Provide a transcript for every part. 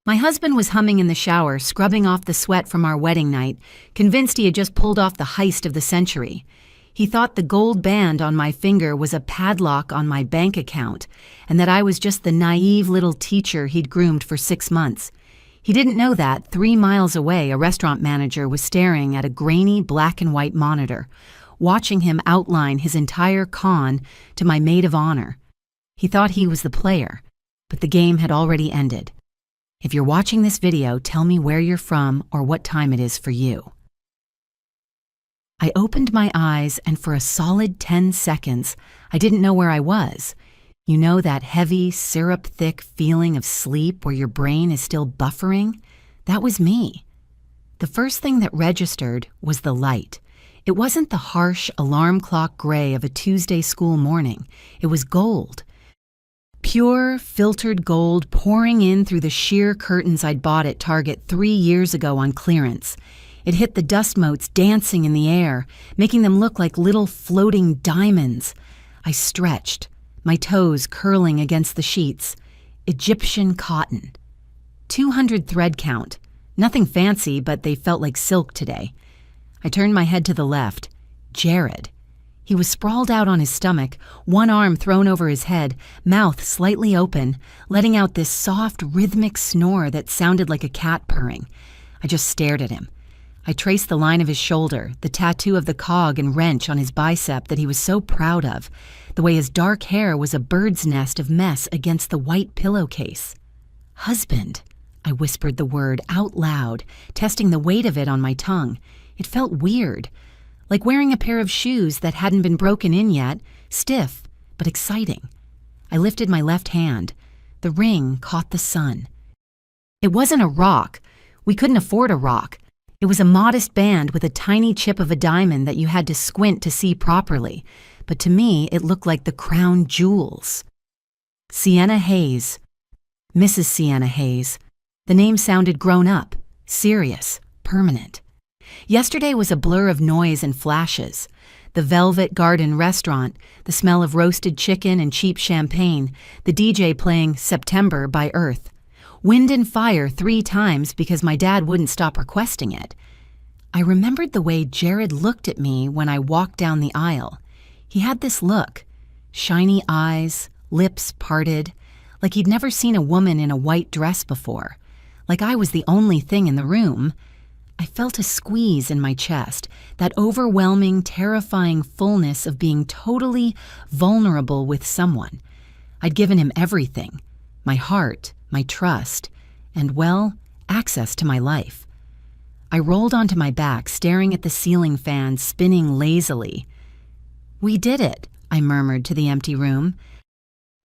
My husband was humming in the shower, scrubbing off the sweat from our wedding night, convinced he had just pulled off the heist of the century. He thought the gold band on my finger was a padlock on my bank account, and that I was just the naive little teacher he'd groomed for 6 months. He didn't know that 3 miles away a restaurant manager was staring at a grainy black and white monitor, watching him outline his entire con to my maid of honor. He thought he was the player, but the game had already ended. If you're watching this video, tell me where you're from or what time it is for you. I opened my eyes, and for a solid 10 seconds, I didn't know where I was. You know that heavy, syrup-thick feeling of sleep where your brain is still buffering? That was me. The first thing that registered was the light. It wasn't the harsh alarm clock gray of a Tuesday school morning. It was gold. Pure, filtered gold pouring in through the sheer curtains I'd bought at Target 3 years ago on clearance. It hit the dust motes dancing in the air, making them look like little floating diamonds. I stretched, my toes curling against the sheets. Egyptian cotton. 200 thread count. Nothing fancy, but they felt like silk today. I turned my head to the left. Jared. He was sprawled out on his stomach, one arm thrown over his head, mouth slightly open, letting out this soft, rhythmic snore that sounded like a cat purring. I just stared at him. I traced the line of his shoulder, the tattoo of the cog and wrench on his bicep that he was so proud of, the way his dark hair was a bird's nest of mess against the white pillowcase. Husband. I whispered the word out loud, testing the weight of it on my tongue. It felt weird. Like wearing a pair of shoes that hadn't been broken in yet, stiff but exciting. I lifted my left hand. The ring caught the sun. It wasn't a rock. We couldn't afford a rock. It was a modest band with a tiny chip of a diamond that you had to squint to see properly, but to me it looked like the crown jewels. Sienna Hayes. Mrs. Sienna Hayes. The name sounded grown up, serious, permanent. Yesterday was a blur of noise and flashes. The Velvet Garden restaurant, the smell of roasted chicken and cheap champagne, the DJ playing September by Earth. Wind and Fire 3 times because my dad wouldn't stop requesting it. I remembered the way Jared looked at me when I walked down the aisle. He had this look, shiny eyes, lips parted, like he'd never seen a woman in a white dress before, like I was the only thing in the room. I felt a squeeze in my chest, that overwhelming, terrifying fullness of being totally vulnerable with someone. I'd given him everything, my heart, my trust, and, well, access to my life. I rolled onto my back, staring at the ceiling fan spinning lazily. "We did it," I murmured to the empty room.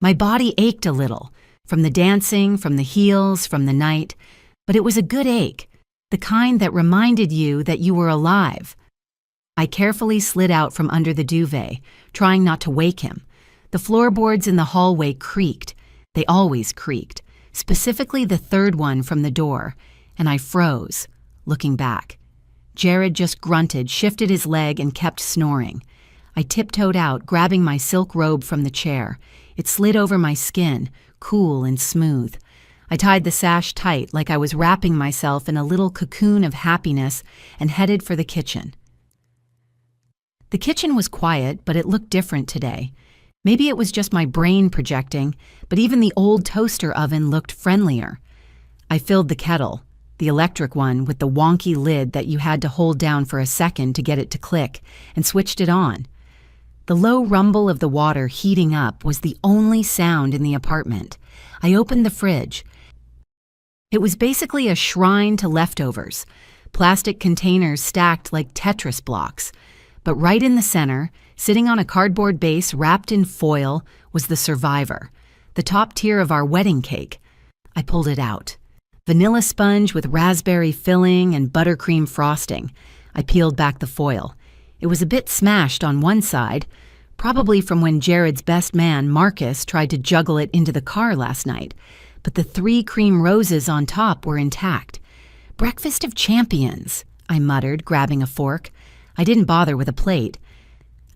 My body ached a little, from the dancing, from the heels, from the night, but it was a good ache. The kind that reminded you that you were alive. I carefully slid out from under the duvet, trying not to wake him. The floorboards in the hallway creaked. They always creaked, specifically the third one from the door, and I froze, looking back. Jared just grunted, shifted his leg, and kept snoring. I tiptoed out, grabbing my silk robe from the chair. It slid over my skin, cool and smooth. I tied the sash tight like I was wrapping myself in a little cocoon of happiness and headed for the kitchen. The kitchen was quiet, but it looked different today. Maybe it was just my brain projecting, but even the old toaster oven looked friendlier. I filled the kettle, the electric one with the wonky lid that you had to hold down for a second to get it to click, and switched it on. The low rumble of the water heating up was the only sound in the apartment. I opened the fridge. It was basically a shrine to leftovers, plastic containers stacked like Tetris blocks. But right in the center, sitting on a cardboard base wrapped in foil, was the survivor, the top tier of our wedding cake. I pulled it out. Vanilla sponge with raspberry filling and buttercream frosting. I peeled back the foil. It was a bit smashed on one side, probably from when Jared's best man, Marcus, tried to juggle it into the car last night. But the 3 cream roses on top were intact. "Breakfast of champions," I muttered, grabbing a fork. I didn't bother with a plate.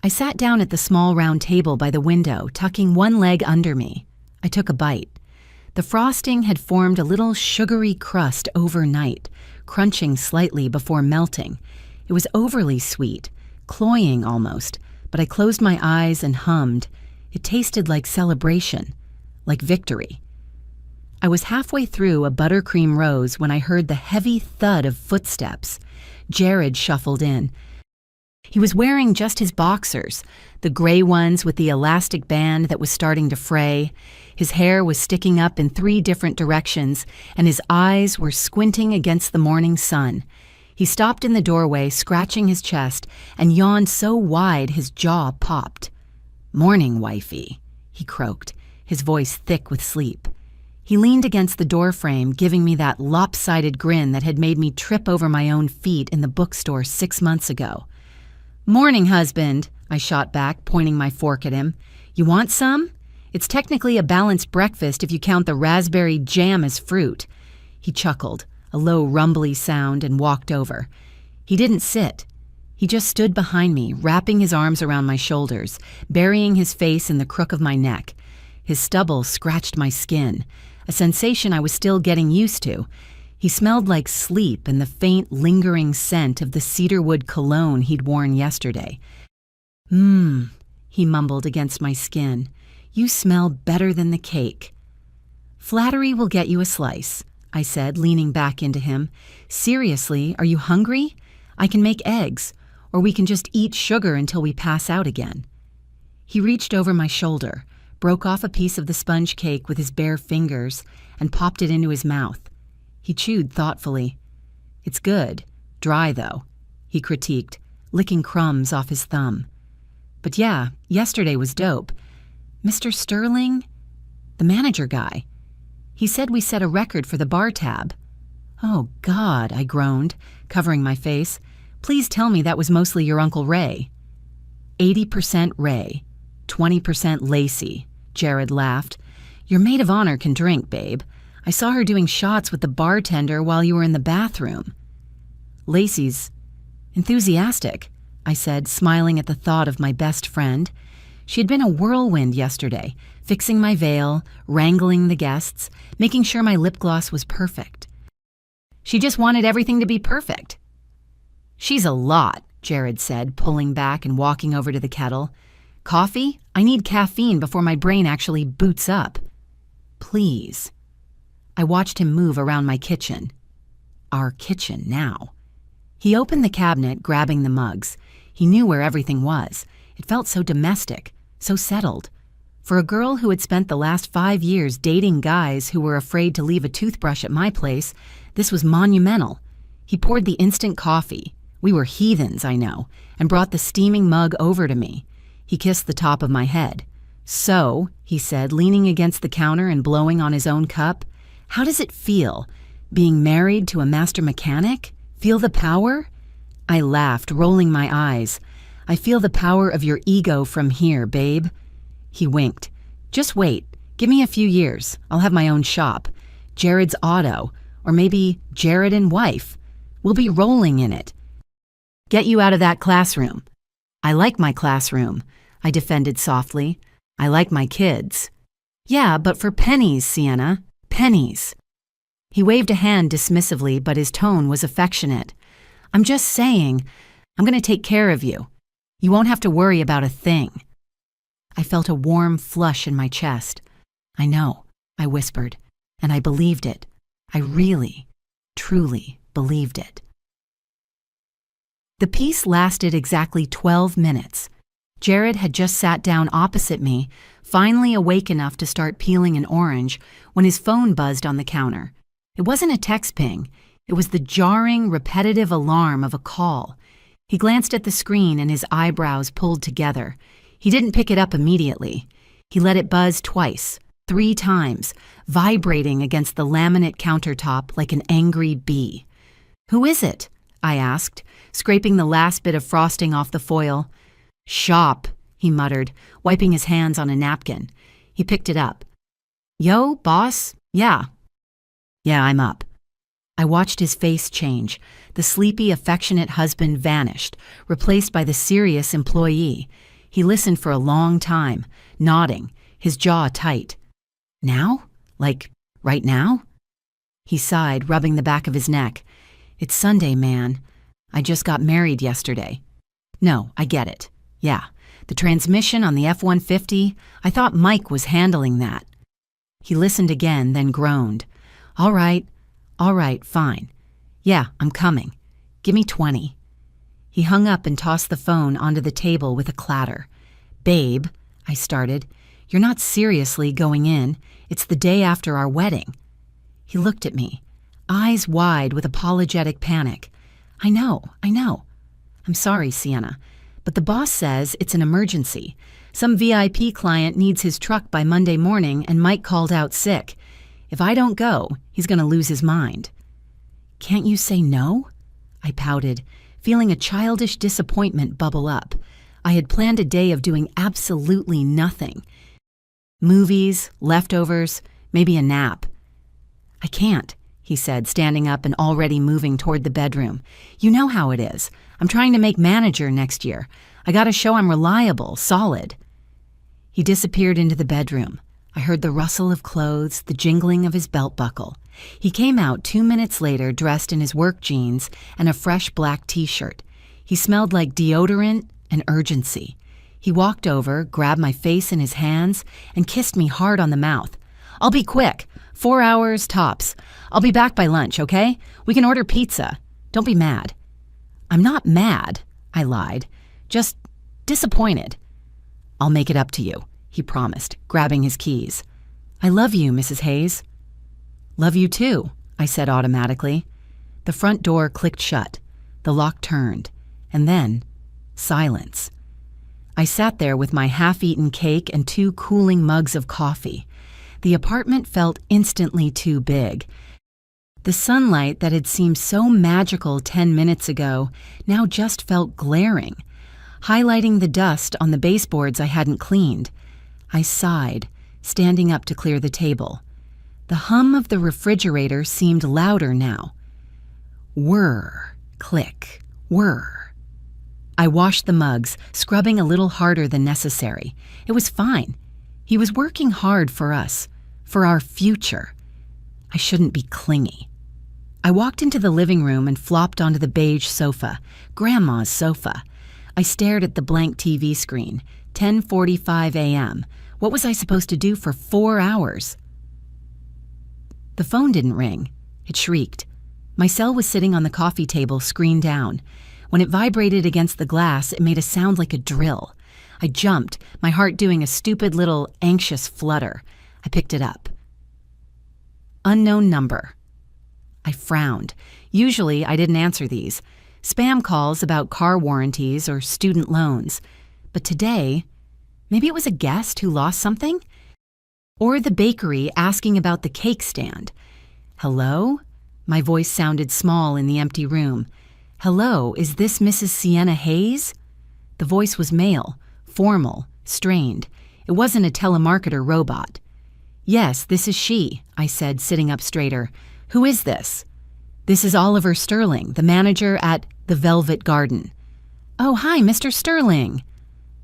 I sat down at the small round table by the window, tucking one leg under me. I took a bite. The frosting had formed a little sugary crust overnight, crunching slightly before melting. It was overly sweet, cloying almost, but I closed my eyes and hummed. It tasted like celebration, like victory. I was halfway through a buttercream rose when I heard the heavy thud of footsteps. Jared shuffled in. He was wearing just his boxers, the gray ones with the elastic band that was starting to fray. His hair was sticking up in 3 different directions, and his eyes were squinting against the morning sun. He stopped in the doorway, scratching his chest, and yawned so wide his jaw popped. "Morning, wifey," he croaked, his voice thick with sleep. He leaned against the doorframe, giving me that lopsided grin that had made me trip over my own feet in the bookstore 6 months ago. "Morning, husband," I shot back, pointing my fork at him. "You want some? It's technically a balanced breakfast if you count the raspberry jam as fruit." He chuckled, a low rumbly sound, and walked over. He didn't sit. He just stood behind me, wrapping his arms around my shoulders, burying his face in the crook of my neck. His stubble scratched my skin, a sensation I was still getting used to. He smelled like sleep and the faint, lingering scent of the cedarwood cologne he'd worn yesterday. He mumbled against my skin. "You smell better than the cake." "Flattery will get you a slice," I said, leaning back into him. "Seriously, are you hungry? I can make eggs, or we can just eat sugar until we pass out again." He reached over my shoulder, broke off a piece of the sponge cake with his bare fingers, and popped it into his mouth. He chewed thoughtfully. "It's good. Dry, though," he critiqued, licking crumbs off his thumb. "But yeah, yesterday was dope. Mr. Sterling? The manager guy. He said we set a record for the bar tab." "Oh, God," I groaned, covering my face. "Please tell me that was mostly your Uncle Ray." 80% Ray, 20% Lacey," Jared laughed. "Your maid of honor can drink, babe. I saw her doing shots with the bartender while you were in the bathroom." "Lacey's enthusiastic," I said, smiling at the thought of my best friend. She had been a whirlwind yesterday, fixing my veil, wrangling the guests, making sure my lip gloss was perfect. She just wanted everything to be perfect. "She's a lot," Jared said, pulling back and walking over to the kettle. "Coffee? I need caffeine before my brain actually boots up." "Please." I watched him move around my kitchen. Our kitchen now. He opened the cabinet, grabbing the mugs. He knew where everything was. It felt so domestic, so settled. For a girl who had spent the last 5 years dating guys who were afraid to leave a toothbrush at my place, this was monumental. He poured the instant coffee. We were heathens, I know, and brought the steaming mug over to me. He kissed the top of my head. "So," he said, leaning against the counter and blowing on his own cup, "how does it feel, being married to a master mechanic? Feel the power?" I laughed, rolling my eyes. "I feel the power of your ego from here, babe." He winked. "Just wait. Give me a few years. I'll have my own shop. Jared's Auto, or maybe Jared and Wife. We'll be rolling in it. Get you out of that classroom." "I like my classroom," I defended softly. "I like my kids." "Yeah, but for pennies, Sienna. Pennies." He waved a hand dismissively, but his tone was affectionate. "I'm just saying, I'm going to take care of you. You won't have to worry about a thing." I felt a warm flush in my chest. "I know," I whispered, and I believed it. I really, truly believed it. The piece lasted exactly 12 minutes. Jared had just sat down opposite me, finally awake enough to start peeling an orange, when his phone buzzed on the counter. It wasn't a text ping. It was the jarring, repetitive alarm of a call. He glanced at the screen and his eyebrows pulled together. He didn't pick it up immediately. He let it buzz twice, 3 times, vibrating against the laminate countertop like an angry bee. "Who is it?" I asked, scraping the last bit of frosting off the foil. "Shop," he muttered, wiping his hands on a napkin. He picked it up. "Yo, boss? Yeah, I'm up." I watched his face change. The sleepy, affectionate husband vanished, replaced by the serious employee. He listened for a long time, nodding, his jaw tight. "Now? Like Right now? He sighed, rubbing the back of his neck. It's Sunday, man. I just got married yesterday. No, I get it. Yeah, the transmission on the F-150, I thought Mike was handling that. He listened again, then groaned. All right, fine. Yeah, I'm coming. Give me 20. He hung up and tossed the phone onto the table with a clatter. Babe, I started, you're not seriously going in. It's the day after our wedding. He looked at me, eyes wide with apologetic panic. I know. I'm sorry, Sienna, but the boss says it's an emergency. Some VIP client needs his truck by Monday morning and Mike called out sick. If I don't go, he's going to lose his mind. Can't you say no? I pouted, feeling a childish disappointment bubble up. I had planned a day of doing absolutely nothing. Movies, leftovers, maybe a nap. I can't, he said, standing up and already moving toward the bedroom. You know how it is. I'm trying to make manager next year. I gotta show I'm reliable, solid. He disappeared into the bedroom. I heard the rustle of clothes, the jingling of his belt buckle. He came out 2 minutes later dressed in his work jeans and a fresh black t-shirt. He smelled like deodorant and urgency. He walked over, grabbed my face in his hands, and kissed me hard on the mouth. I'll be quick. 4 hours tops. I'll be back by lunch, okay? We can order pizza. Don't be mad. I'm not mad, I lied. Just disappointed. I'll make it up to you, he promised, grabbing his keys. I love you, Mrs. Hayes. Love you too, I said automatically. The front door clicked shut. The lock turned. And then, silence. I sat there with my half-eaten cake and 2 cooling mugs of coffee. The apartment felt instantly too big. The sunlight that had seemed so magical 10 minutes ago now just felt glaring, highlighting the dust on the baseboards I hadn't cleaned. I sighed, standing up to clear the table. The hum of the refrigerator seemed louder now. Whir, click, whir. I washed the mugs, scrubbing a little harder than necessary. It was fine. He was working hard for us, for our future. I shouldn't be clingy. I walked into the living room and flopped onto the beige sofa, Grandma's sofa. I stared at the blank TV screen, 10:45 a.m. What was I supposed to do for 4 hours? The phone didn't ring. It shrieked. My cell was sitting on the coffee table, screen down. When it vibrated against the glass, it made a sound like a drill. I jumped, my heart doing a stupid little anxious flutter. I picked it up. Unknown number. I frowned. Usually, I didn't answer these. Spam calls about car warranties or student loans. But today, maybe it was a guest who lost something? Or the bakery asking about the cake stand. Hello? My voice sounded small in the empty room. Hello, is this Mrs. Sienna Hayes? The voice was male, formal, strained. It wasn't a telemarketer robot. Yes, this is she, I said, sitting up straighter. Who is this? This is Oliver Sterling, the manager at the Velvet Garden. Oh, hi, Mr. Sterling.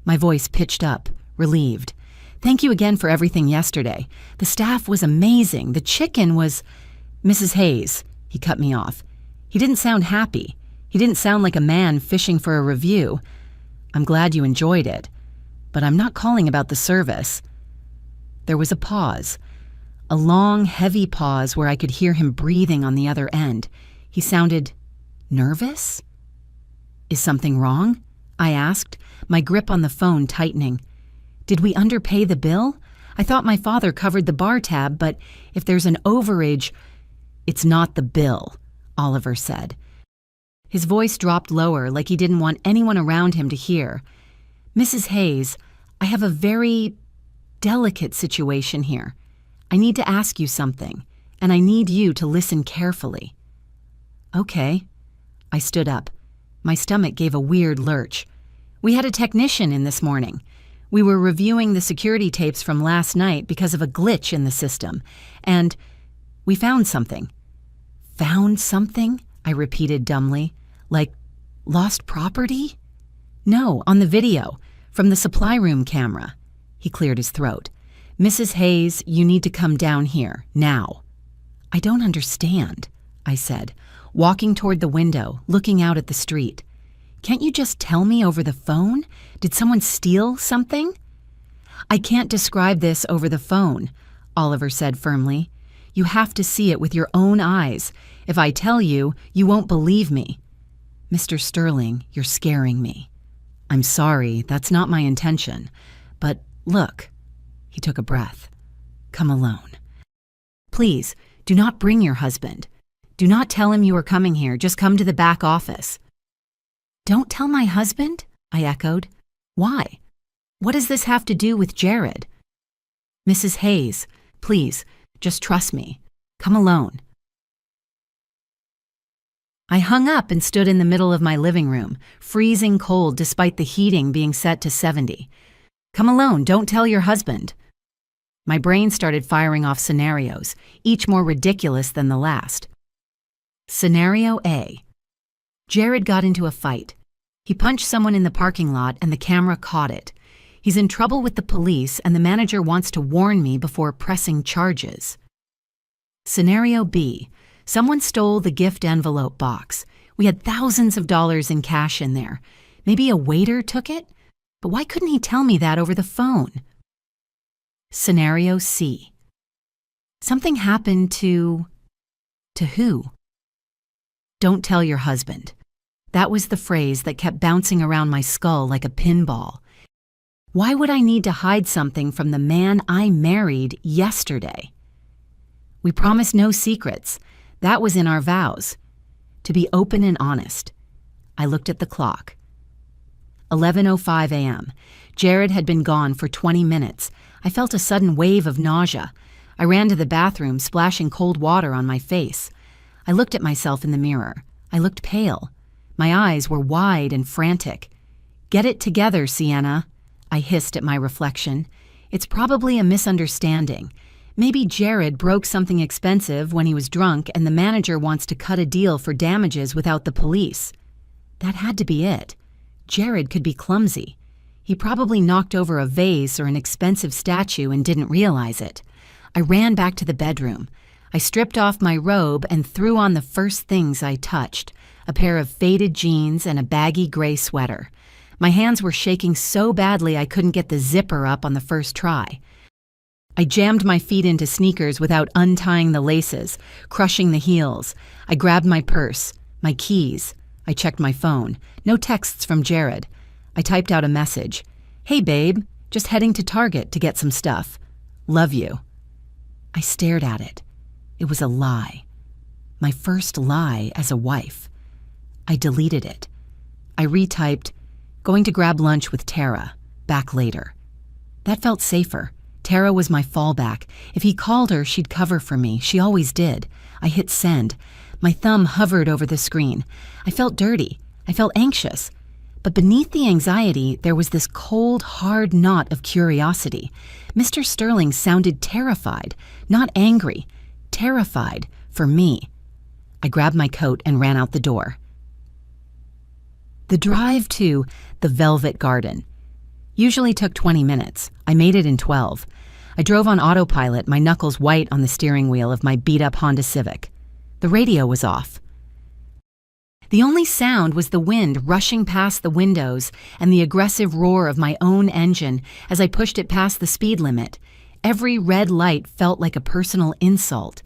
My voice pitched up, relieved. Thank you again for everything yesterday. The staff was amazing. The chicken was... Mrs. Hayes, he cut me off. He didn't sound happy. He didn't sound like a man fishing for a review. I'm glad you enjoyed it, but I'm not calling about the service. There was a pause, a long, heavy pause where I could hear him breathing on the other end. He sounded nervous? Is something wrong? I asked, my grip on the phone tightening. Did we underpay the bill? I thought my father covered the bar tab, but if there's an overage... It's not the bill, Oliver said. His voice dropped lower, like he didn't want anyone around him to hear. Mrs. Hayes, I have a very delicate situation here. I need to ask you something, and I need you to listen carefully. Okay. I stood up. My stomach gave a weird lurch. We had a technician in this morning. We were reviewing the security tapes from last night because of a glitch in the system, and we found something. Found something? I repeated dumbly. Like, lost property? No, on the video, from the supply room camera. He cleared his throat. Mrs. Hayes, you need to come down here, now. I don't understand, I said, walking toward the window, looking out at the street. Can't you just tell me over the phone? Did someone steal something? I can't describe this over the phone, Oliver said firmly. You have to see it with your own eyes. If I tell you, you won't believe me. Mr. Sterling, you're scaring me. I'm sorry, that's not my intention. But look, he took a breath. Come alone. Please, do not bring your husband. Do not tell him you are coming here, just come to the back office. Don't tell my husband? I echoed. Why? What does this have to do with Jared? Mrs. Hayes, please, just trust me. Come alone. I hung up and stood in the middle of my living room, freezing cold despite the heating being set to 70. Come alone, don't tell your husband. My brain started firing off scenarios, each more ridiculous than the last. Scenario A. Jared got into a fight. He punched someone in the parking lot and the camera caught it. He's in trouble with the police and the manager wants to warn me before pressing charges. Scenario B. Someone stole the gift envelope box. We had thousands of dollars in cash in there. Maybe a waiter took it? But why couldn't he tell me that over the phone? Scenario C. Something happened to who? Don't tell your husband. That was the phrase that kept bouncing around my skull like a pinball. Why would I need to hide something from the man I married yesterday? We promised no secrets. That was in our vows. To be open and honest. I looked at the clock. 11:05 a.m. Jared had been gone for 20 minutes. I felt a sudden wave of nausea. I ran to the bathroom, splashing cold water on my face. I looked at myself in the mirror. I looked pale. My eyes were wide and frantic. Get it together, Sienna, I hissed at my reflection. It's probably a misunderstanding. Maybe Jared broke something expensive when he was drunk and the manager wants to cut a deal for damages without the police. That had to be it. Jared could be clumsy. He probably knocked over a vase or an expensive statue and didn't realize it. I ran back to the bedroom. I stripped off my robe and threw on the first things I touched, a pair of faded jeans and a baggy gray sweater. My hands were shaking so badly I couldn't get the zipper up on the first try. I jammed my feet into sneakers without untying the laces, crushing the heels. I grabbed my purse, my keys. I checked my phone. No texts from Jared. I typed out a message. Hey babe, just heading to Target to get some stuff. Love you. I stared at it. It was a lie. My first lie as a wife. I deleted it. I retyped, going to grab lunch with Tara, back later. That felt safer. Tara was my fallback. If he called her, she'd cover for me. She always did. I hit send. My thumb hovered over the screen. I felt dirty. I felt anxious. But beneath the anxiety, there was this cold, hard knot of curiosity. Mr. Sterling sounded terrified, not angry. Terrified for me. I grabbed my coat and ran out the door. The drive to the Velvet Garden usually took 20 minutes. I made it in 12. I drove on autopilot, my knuckles white on the steering wheel of my beat-up Honda Civic. The radio was off. The only sound was the wind rushing past the windows and the aggressive roar of my own engine as I pushed it past the speed limit. Every red light felt like a personal insult.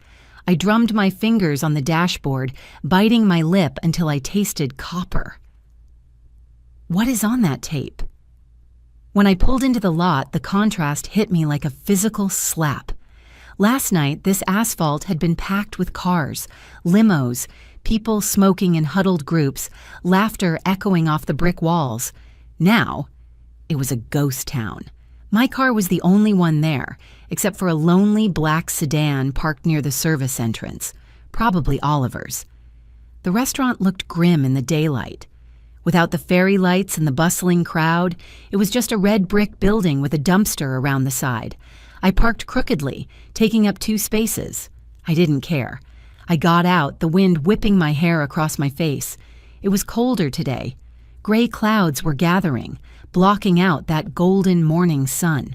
I drummed my fingers on the dashboard, biting my lip until I tasted copper. What is on that tape? When I pulled into the lot, the contrast hit me like a physical slap. Last night, this asphalt had been packed with cars, limos, people smoking in huddled groups, laughter echoing off the brick walls. Now, it was a ghost town. My car was the only one there, except for a lonely black sedan parked near the service entrance, probably Oliver's. The restaurant looked grim in the daylight. Without the fairy lights and the bustling crowd, it was just a red brick building with a dumpster around the side. I parked crookedly, taking up 2 spaces. I didn't care. I got out, the wind whipping my hair across my face. It was colder today. Gray clouds were gathering, blocking out that golden morning sun.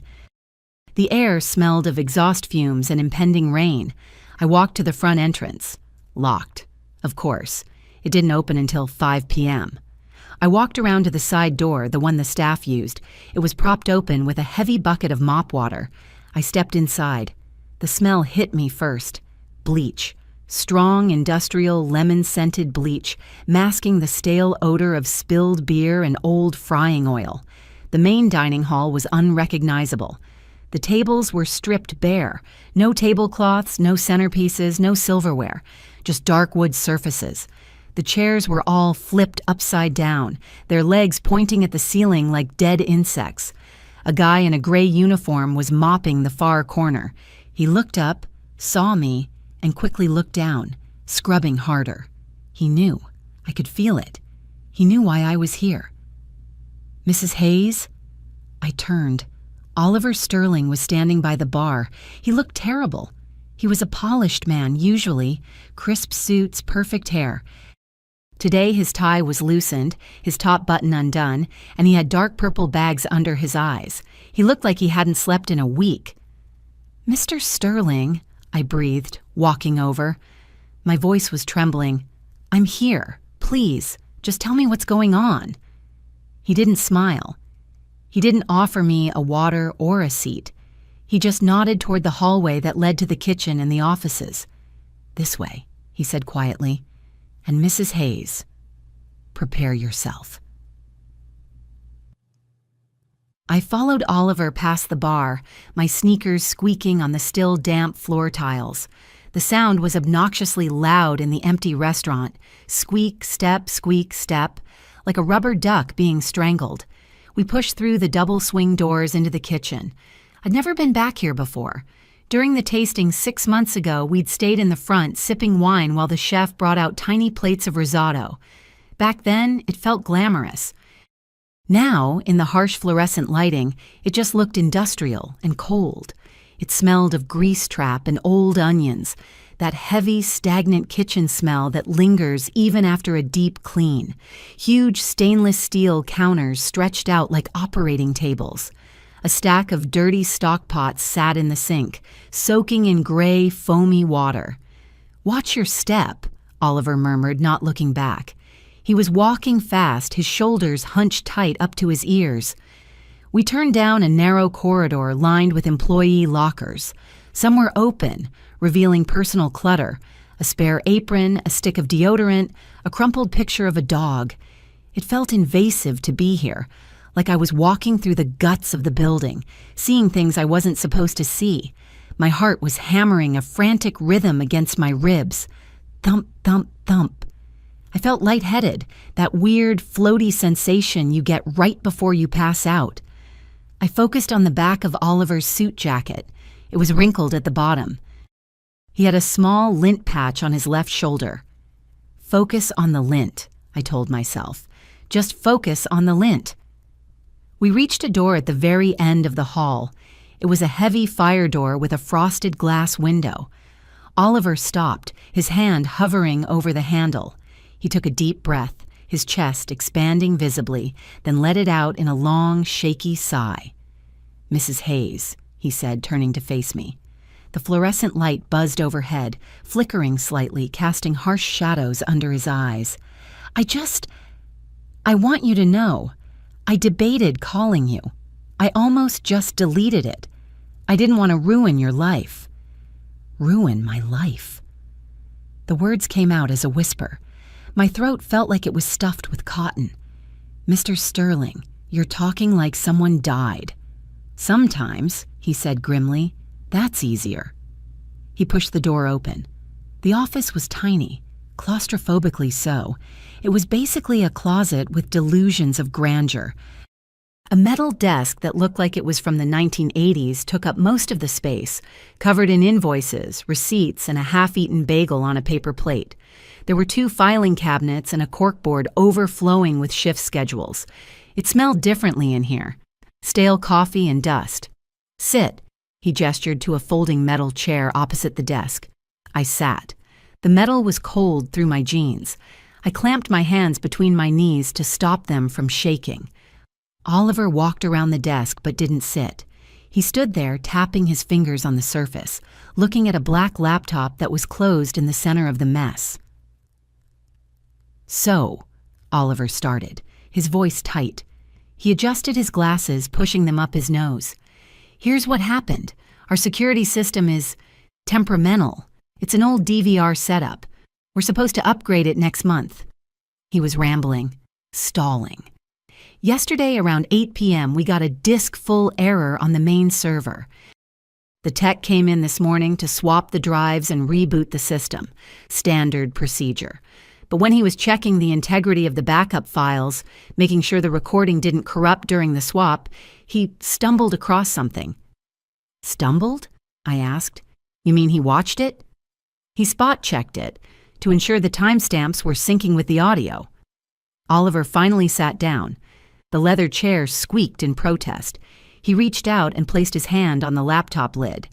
The air smelled of exhaust fumes and impending rain. I walked to the front entrance. Locked. Of course. It didn't open until 5 p.m. I walked around to the side door, the one the staff used. It was propped open with a heavy bucket of mop water. I stepped inside. The smell hit me first. Bleach. Strong, industrial, lemon-scented bleach, masking the stale odor of spilled beer and old frying oil. The main dining hall was unrecognizable. The tables were stripped bare. No tablecloths, no centerpieces, no silverware. Just dark wood surfaces. The chairs were all flipped upside down, their legs pointing at the ceiling like dead insects. A guy in a gray uniform was mopping the far corner. He looked up, saw me, and quickly looked down, scrubbing harder. He knew. I could feel it. He knew why I was here. Mrs. Hayes? I turned. Oliver Sterling was standing by the bar. He looked terrible. He was a polished man, usually. Crisp suits, perfect hair. Today his tie was loosened, his top button undone, and he had dark purple bags under his eyes. He looked like he hadn't slept in a week. "Mr. Sterling," I breathed, walking over. My voice was trembling. "I'm here. Please, just tell me what's going on." He didn't smile. He didn't offer me a water or a seat. He just nodded toward the hallway that led to the kitchen and the offices. "This way," he said quietly. "And Mrs. Hayes, prepare yourself." I followed Oliver past the bar, my sneakers squeaking on the still damp floor tiles. The sound was obnoxiously loud in the empty restaurant. Squeak, step, like a rubber duck being strangled. We pushed through the double swing doors into the kitchen. I'd never been back here before. During the tasting 6 months ago, we'd stayed in the front sipping wine while the chef brought out tiny plates of risotto. Back then, it felt glamorous. Now, in the harsh fluorescent lighting, it just looked industrial and cold. It smelled of grease trap and old onions, that heavy, stagnant kitchen smell that lingers even after a deep clean. Huge stainless steel counters stretched out like operating tables. A stack of dirty stock pots sat in the sink, soaking in gray, foamy water. "Watch your step," Oliver murmured, not looking back. He was walking fast, his shoulders hunched tight up to his ears. We turned down a narrow corridor lined with employee lockers. Some were open, revealing personal clutter, a spare apron, a stick of deodorant, a crumpled picture of a dog. It felt invasive to be here, like I was walking through the guts of the building, seeing things I wasn't supposed to see. My heart was hammering a frantic rhythm against my ribs. Thump, thump, thump. I felt lightheaded, that weird, floaty sensation you get right before you pass out. I focused on the back of Oliver's suit jacket. It was wrinkled at the bottom. He had a small lint patch on his left shoulder. "Focus on the lint," I told myself. "Just focus on the lint." We reached a door at the very end of the hall. It was a heavy fire door with a frosted glass window. Oliver stopped, his hand hovering over the handle. He took a deep breath, his chest expanding visibly, then let it out in a long, shaky sigh. "Mrs. Hayes," he said, turning to face me. The fluorescent light buzzed overhead, flickering slightly, casting harsh shadows under his eyes. I want you to know. I debated calling you. I almost just deleted it. I didn't want to ruin your life." Ruin my life. The words came out as a whisper. My throat felt like it was stuffed with cotton. "Mr. Sterling, you're talking like someone died." "Sometimes," he said grimly. "That's easier." He pushed the door open. The office was tiny, claustrophobically so. It was basically a closet with delusions of grandeur. A metal desk that looked like it was from the 1980s took up most of the space, covered in invoices, receipts, and a half-eaten bagel on a paper plate. There were 2 filing cabinets and a corkboard overflowing with shift schedules. It smelled differently in here. Stale coffee and dust. "Sit," he gestured to a folding metal chair opposite the desk. I sat. The metal was cold through my jeans. I clamped my hands between my knees to stop them from shaking. Oliver walked around the desk but didn't sit. He stood there, tapping his fingers on the surface, looking at a black laptop that was closed in the center of the mess. "So," Oliver started, his voice tight. He adjusted his glasses, pushing them up his nose. "Here's what happened. Our security system is temperamental. It's an old DVR setup. We're supposed to upgrade it next month." He was rambling, stalling. "Yesterday around 8 p.m. we got a disk-full error on the main server. The tech came in this morning to swap the drives and reboot the system. Standard procedure. But when he was checking the integrity of the backup files, making sure the recording didn't corrupt during the swap, he stumbled across something." "Stumbled?" I asked. "You mean he watched it?" "He spot-checked it to ensure the timestamps were syncing with the audio." Oliver finally sat down. The leather chair squeaked in protest. He reached out and placed his hand on the laptop lid.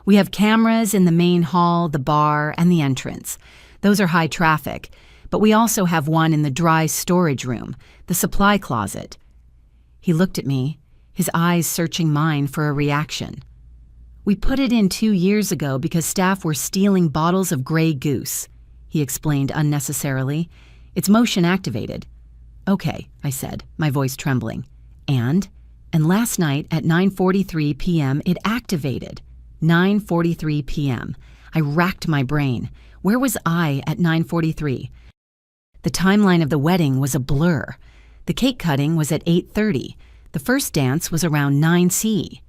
"We have cameras in the main hall, the bar, and the entrance. Those are high traffic, but we also have one in the dry storage room, the supply closet." He looked at me, his eyes searching mine for a reaction. "We put it in 2 years ago because staff were stealing bottles of Grey Goose," he explained unnecessarily. "It's motion activated." "Okay," I said, my voice trembling. And last night at 9:43 p.m. it activated. 9:43 p.m. I racked my brain. Where was I at 9:43? The timeline of the wedding was a blur. The cake cutting was at 8:30. The first dance was around 9 C.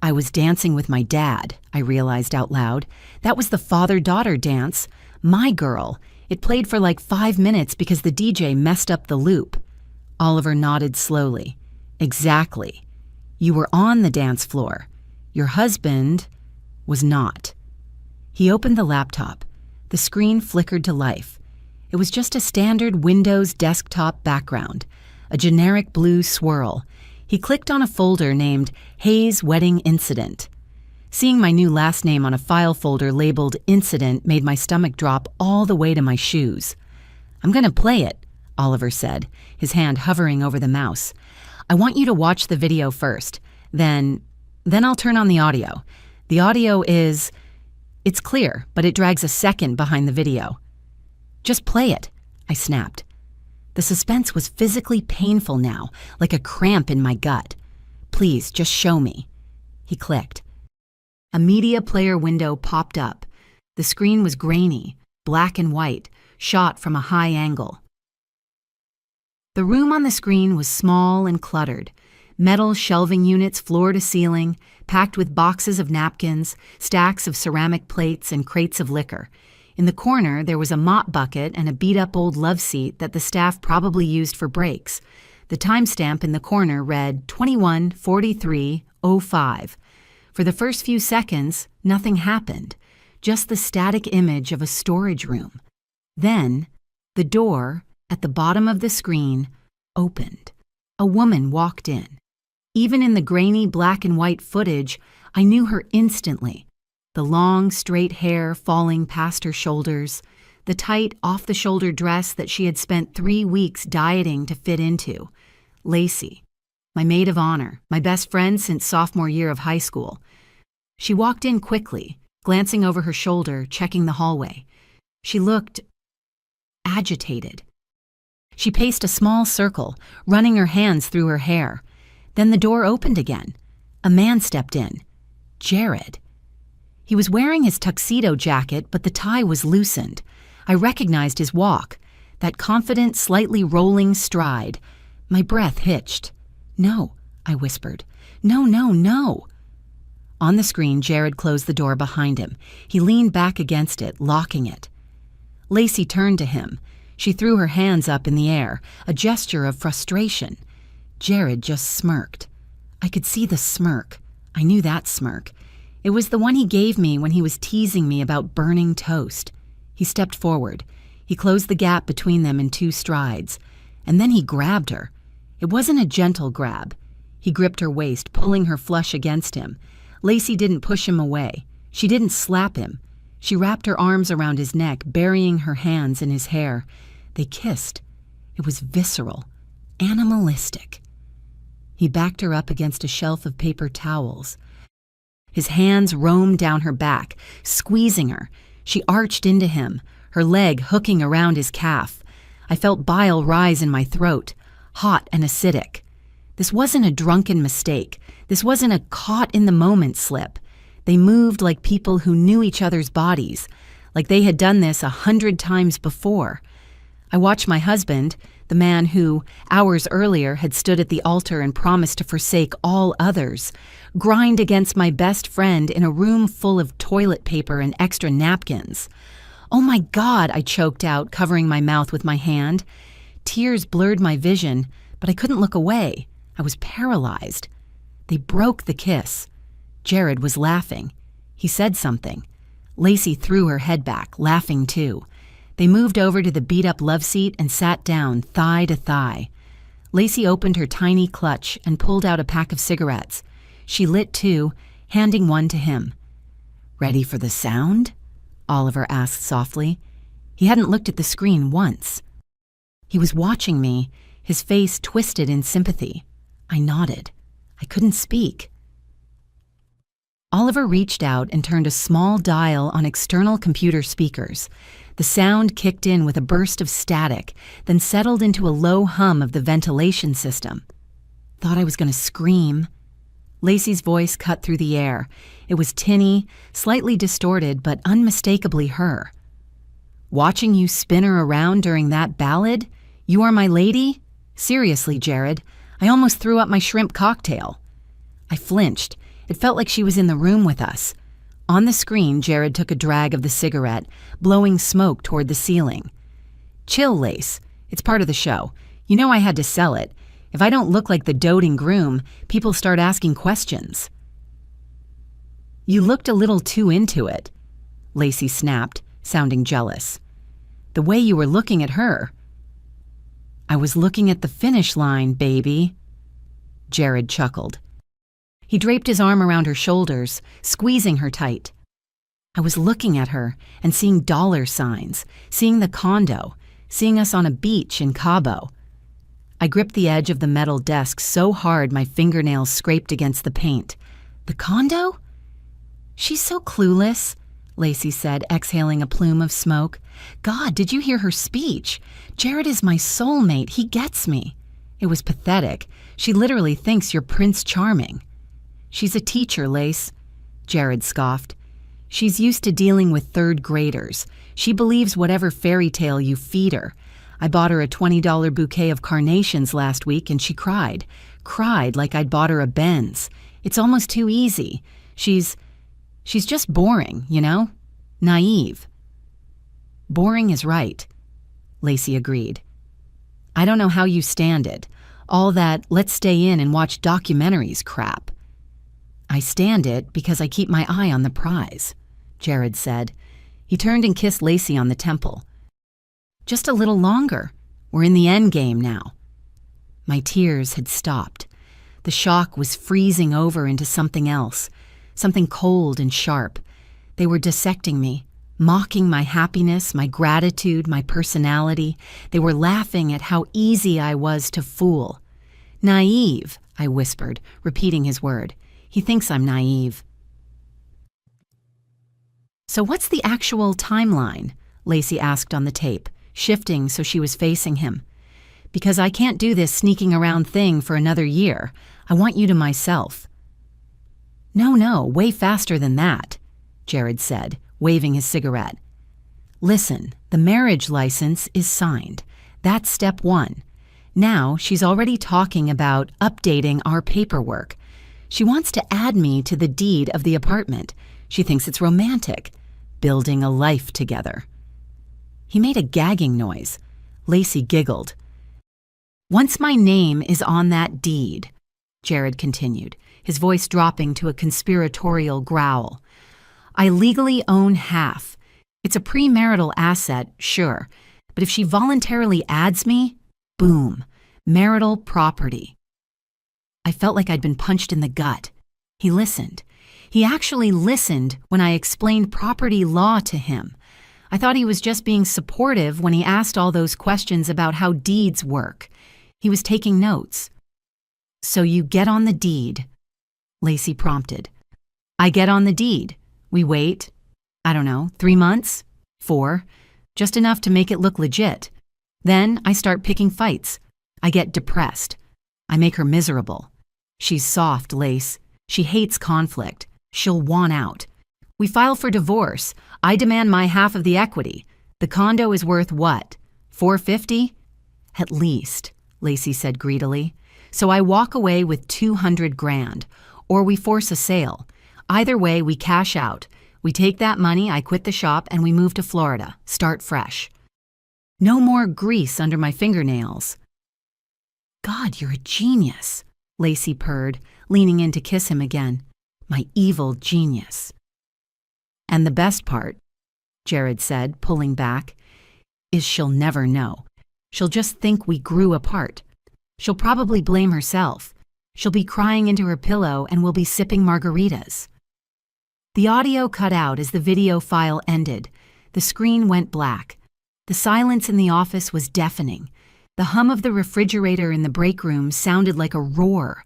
I was dancing with my dad, I realized out loud. That was the father-daughter dance. My girl. It played for like 5 minutes because the DJ messed up the loop. Oliver nodded slowly. "Exactly. You were on the dance floor. Your husband was not." He opened the laptop. The screen flickered to life. It was just a standard Windows desktop background, a generic blue swirl. He clicked on a folder named Hayes Wedding Incident. Seeing my new last name on a file folder labeled Incident made my stomach drop all the way to my shoes. "I'm going to play it," Oliver said, his hand hovering over the mouse. "I want you to watch the video first. Then I'll turn on the audio. The audio it's clear, but it drags a second behind the video." "Just play it," I snapped. The suspense was physically painful now, like a cramp in my gut. "Please, just show me." He clicked. A media player window popped up. The screen was grainy, black and white, shot from a high angle. The room on the screen was small and cluttered. Metal shelving units floor to ceiling, packed with boxes of napkins, stacks of ceramic plates, and crates of liquor. In the corner, there was a mop bucket and a beat-up old love seat that the staff probably used for breaks. The timestamp in the corner read 21:43:05. For the first few seconds, nothing happened, just the static image of a storage room. Then, the door, at the bottom of the screen, opened. A woman walked in. Even in the grainy black and white footage, I knew her instantly. The long, straight hair falling past her shoulders, the tight, off-the-shoulder dress that she had spent 3 weeks dieting to fit into. Lacey, my maid of honor, my best friend since sophomore year of high school. She walked in quickly, glancing over her shoulder, checking the hallway. She looked agitated. She paced a small circle, running her hands through her hair. Then the door opened again. A man stepped in. Jared. He was wearing his tuxedo jacket, but the tie was loosened. I recognized his walk, that confident, slightly rolling stride. My breath hitched. "No," I whispered. "No, no, no." On the screen, Jared closed the door behind him. He leaned back against it, locking it. Lacey turned to him. She threw her hands up in the air, a gesture of frustration. Jared just smirked. I could see the smirk. I knew that smirk. It was the one he gave me when he was teasing me about burning toast. He stepped forward. He closed the gap between them in 2 strides. And then he grabbed her. It wasn't a gentle grab. He gripped her waist, pulling her flush against him. Lacey didn't push him away. She didn't slap him. She wrapped her arms around his neck, burying her hands in his hair. They kissed. It was visceral, animalistic. He backed her up against a shelf of paper towels. His hands roamed down her back, squeezing her. She arched into him, her leg hooking around his calf. I felt bile rise in my throat, hot and acidic. This wasn't a drunken mistake. This wasn't a caught-in-the-moment slip. They moved like people who knew each other's bodies, like they had done this 100 times before. I watched my husband, the man who, hours earlier, had stood at the altar and promised to forsake all others, grind against my best friend in a room full of toilet paper and extra napkins. "Oh my God," I choked out, covering my mouth with my hand. Tears blurred my vision, but I couldn't look away. I was paralyzed. They broke the kiss. Jared was laughing. He said something. Lacey threw her head back, laughing too. They moved over to the beat-up love seat and sat down, thigh to thigh. Lacey opened her tiny clutch and pulled out a pack of cigarettes. She lit two, handing one to him. "Ready for the sound?" Oliver asked softly. He hadn't looked at the screen once. He was watching me, his face twisted in sympathy. I nodded. I couldn't speak. Oliver reached out and turned a small dial on external computer speakers. The sound kicked in with a burst of static, then settled into a low hum of the ventilation system. Thought I was going to scream. Lacey's voice cut through the air. It was tinny, slightly distorted, but unmistakably her. "Watching you spin her around during that ballad? You are my lady? Seriously, Jared, I almost threw up my shrimp cocktail." I flinched. It felt like she was in the room with us. On the screen, Jared took a drag of the cigarette, blowing smoke toward the ceiling. "Chill, Lace. It's part of the show. You know I had to sell it. If I don't look like the doting groom, people start asking questions." "You looked a little too into it," Lacey snapped, sounding jealous. "The way you were looking at her." "I was looking at the finish line, baby." Jared chuckled. He draped his arm around her shoulders, squeezing her tight. I was looking at her and seeing dollar signs, seeing the condo, seeing us on a beach in Cabo. I gripped the edge of the metal desk so hard my fingernails scraped against the paint. "The condo?" "She's so clueless," Lacey said, exhaling a plume of smoke. "God, did you hear her speech? Jared is my soulmate. He gets me." It was pathetic. She literally thinks you're Prince Charming. "She's a teacher, Lace," Jared scoffed. "She's used to dealing with third graders. She believes whatever fairy tale you feed her. I bought her a $20 bouquet of carnations last week and she cried. Cried like I'd bought her a Benz. It's almost too easy. She's just boring, you know? Naive." "Boring is right," Lacey agreed. "I don't know how you stand it. All that let's stay in and watch documentaries crap." "I stand it because I keep my eye on the prize," Jared said. He turned and kissed Lacey on the temple. "Just a little longer. We're in the end game now." My tears had stopped. The shock was freezing over into something else, something cold and sharp. They were dissecting me, mocking my happiness, my gratitude, my personality. They were laughing at how easy I was to fool. "Naive," I whispered, repeating his word. "He thinks I'm naive." "So what's the actual timeline?" Lacey asked on the tape, shifting so she was facing him. "Because I can't do this sneaking around thing for another year. I want you to myself." No, way faster than that," Jared said, waving his cigarette. "Listen, the marriage license is signed. That's step one. Now she's already talking about updating our paperwork. She wants to add me to the deed of the apartment. She thinks it's romantic, building a life together." He made a gagging noise. Lacey giggled. "Once my name is on that deed," Jared continued, his voice dropping to a conspiratorial growl, "I legally own half. It's a premarital asset, sure, but if she voluntarily adds me, boom, marital property." I felt like I'd been punched in the gut. He listened. He actually listened when I explained property law to him. I thought he was just being supportive when he asked all those questions about how deeds work. He was taking notes. "So you get on the deed," Lacey prompted. I get on the deed. We wait, I don't know, 3 months? 4. Just enough to make it look legit. Then I start picking fights. I get depressed. I make her miserable. She's soft, Lace. She hates conflict. She'll want out. We file for divorce. I demand my half of the equity. The condo is worth what? $450? At least, Lacey said greedily. So I walk away with $200,000, or we force a sale. Either way, we cash out. We take that money, I quit the shop, and we move to Florida. Start fresh. No more grease under my fingernails. God, you're a genius, Lacey purred, leaning in to kiss him again. My evil genius. And the best part, Jared said, pulling back, is she'll never know. She'll just think we grew apart. She'll probably blame herself. She'll be crying into her pillow and we'll be sipping margaritas. The audio cut out as the video file ended. The screen went black. The silence in the office was deafening. The hum of the refrigerator in the break room sounded like a roar.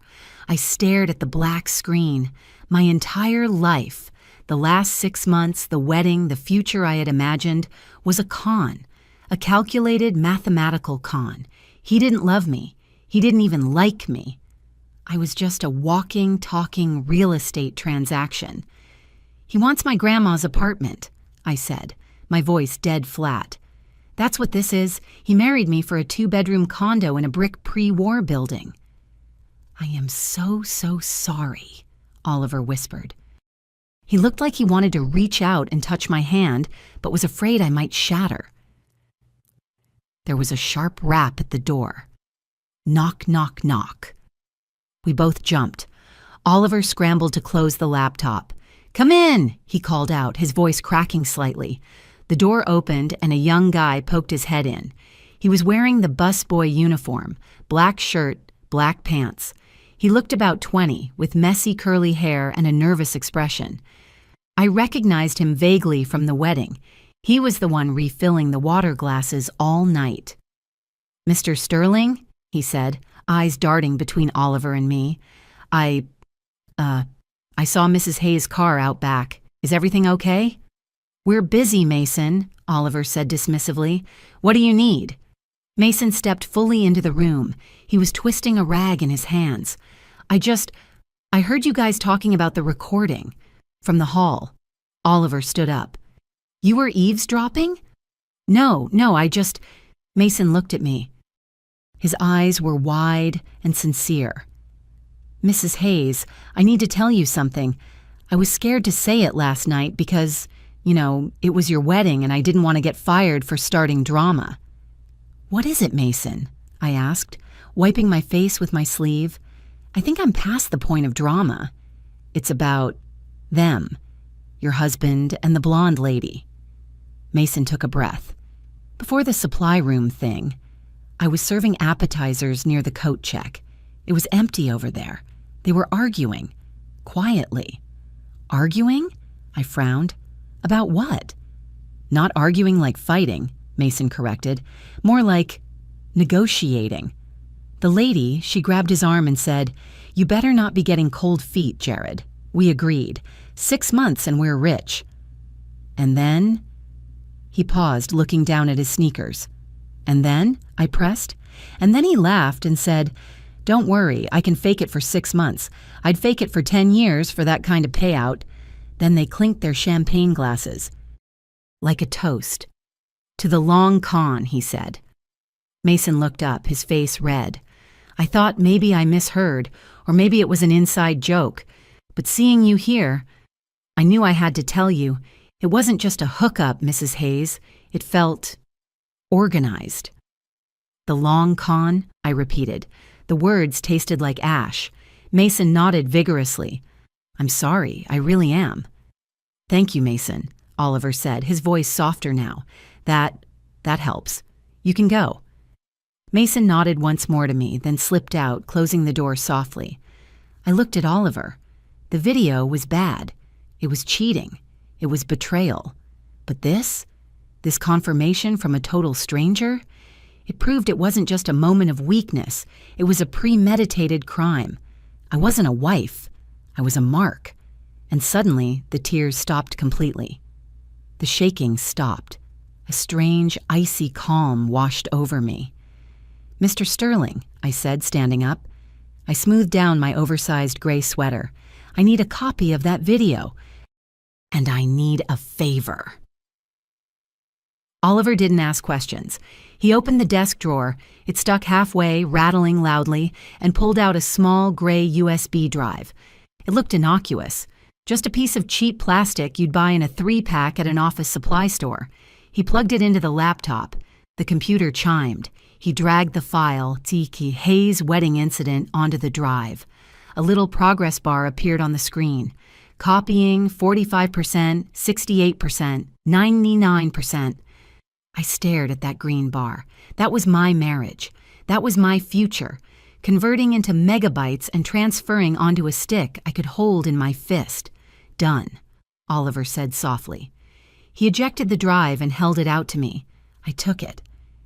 I stared at the black screen. My entire life, the last 6 months, the wedding, the future I had imagined, was a con. A calculated mathematical con. He didn't love me. He didn't even like me. I was just a walking, talking real estate transaction. He wants my grandma's apartment, I said, my voice dead flat. That's what this is. He married me for a 2-bedroom condo in a brick pre-war building. I am so sorry, Oliver whispered. He looked like he wanted to reach out and touch my hand, but was afraid I might shatter. There was a sharp rap at the door. Knock, knock, knock. We both jumped. Oliver scrambled to close the laptop. Come in, he called out, his voice cracking slightly. The door opened and a young guy poked his head in. He was wearing the busboy uniform, black shirt, black pants. He looked about 20, with messy curly hair and a nervous expression. I recognized him vaguely from the wedding. He was the one refilling the water glasses all night. Mr. Sterling, he said, eyes darting between Oliver and me. I saw Mrs. Hayes' car out back. Is everything okay? We're busy, Mason, Oliver said dismissively. What do you need? Mason stepped fully into the room. He was twisting a rag in his hands. I heard you guys talking about the recording. From the hall. Oliver stood up. You were eavesdropping? No, Mason looked at me. His eyes were wide and sincere. Mrs. Hayes, I need to tell you something. I was scared to say it last night because, it was your wedding and I didn't want to get fired for starting drama. What is it, Mason? I asked, wiping my face with my sleeve. I think I'm past the point of drama. It's about them, your husband and the blonde lady. Mason took a breath. Before the supply room thing, I was serving appetizers near the coat check. It was empty over there. They were arguing. Quietly. Arguing? I frowned. About what? Not arguing like fighting, Mason corrected. More like negotiating. The lady, she grabbed his arm and said, You better not be getting cold feet, Jared. We agreed. 6 months and we're rich. And then? He paused, looking down at his sneakers. And then? I pressed. And then he laughed and said, Don't worry, I can fake it for 6 months. I'd fake it for 10 years for that kind of payout. Then they clinked their champagne glasses. Like a toast. To the long con, he said. Mason looked up, his face red. I thought maybe I misheard, or maybe it was an inside joke. But seeing you here, I knew I had to tell you. It wasn't just a hookup, Mrs. Hayes. It felt organized. The long con, I repeated. The words tasted like ash. Mason nodded vigorously. I'm sorry, I really am. Thank you, Mason, Oliver said, his voice softer now. That helps. You can go. Mason nodded once more to me, then slipped out, closing the door softly. I looked at Oliver. The video was bad. It was cheating. It was betrayal. But this confirmation from a total stranger, it proved it wasn't just a moment of weakness. It was a premeditated crime. I wasn't a wife. I was a mark. And suddenly, the tears stopped completely. The shaking stopped. A strange, icy calm washed over me. "Mr. Sterling," I said, standing up. I smoothed down my oversized gray sweater. "I need a copy of that video. And I need a favor." Oliver didn't ask questions. He opened the desk drawer. It stuck halfway, rattling loudly, and pulled out a small gray USB drive. It looked innocuous. Just a piece of cheap plastic you'd buy in a 3-pack at an office supply store. He plugged it into the laptop. The computer chimed. He dragged the file, Tiki Hayes wedding incident, onto the drive. A little progress bar appeared on the screen. Copying 45%, 68%, 99%. I stared at that green bar. That was my marriage. That was my future. Converting into megabytes and transferring onto a stick I could hold in my fist. "Done," Oliver said softly. He ejected the drive and held it out to me. I took it.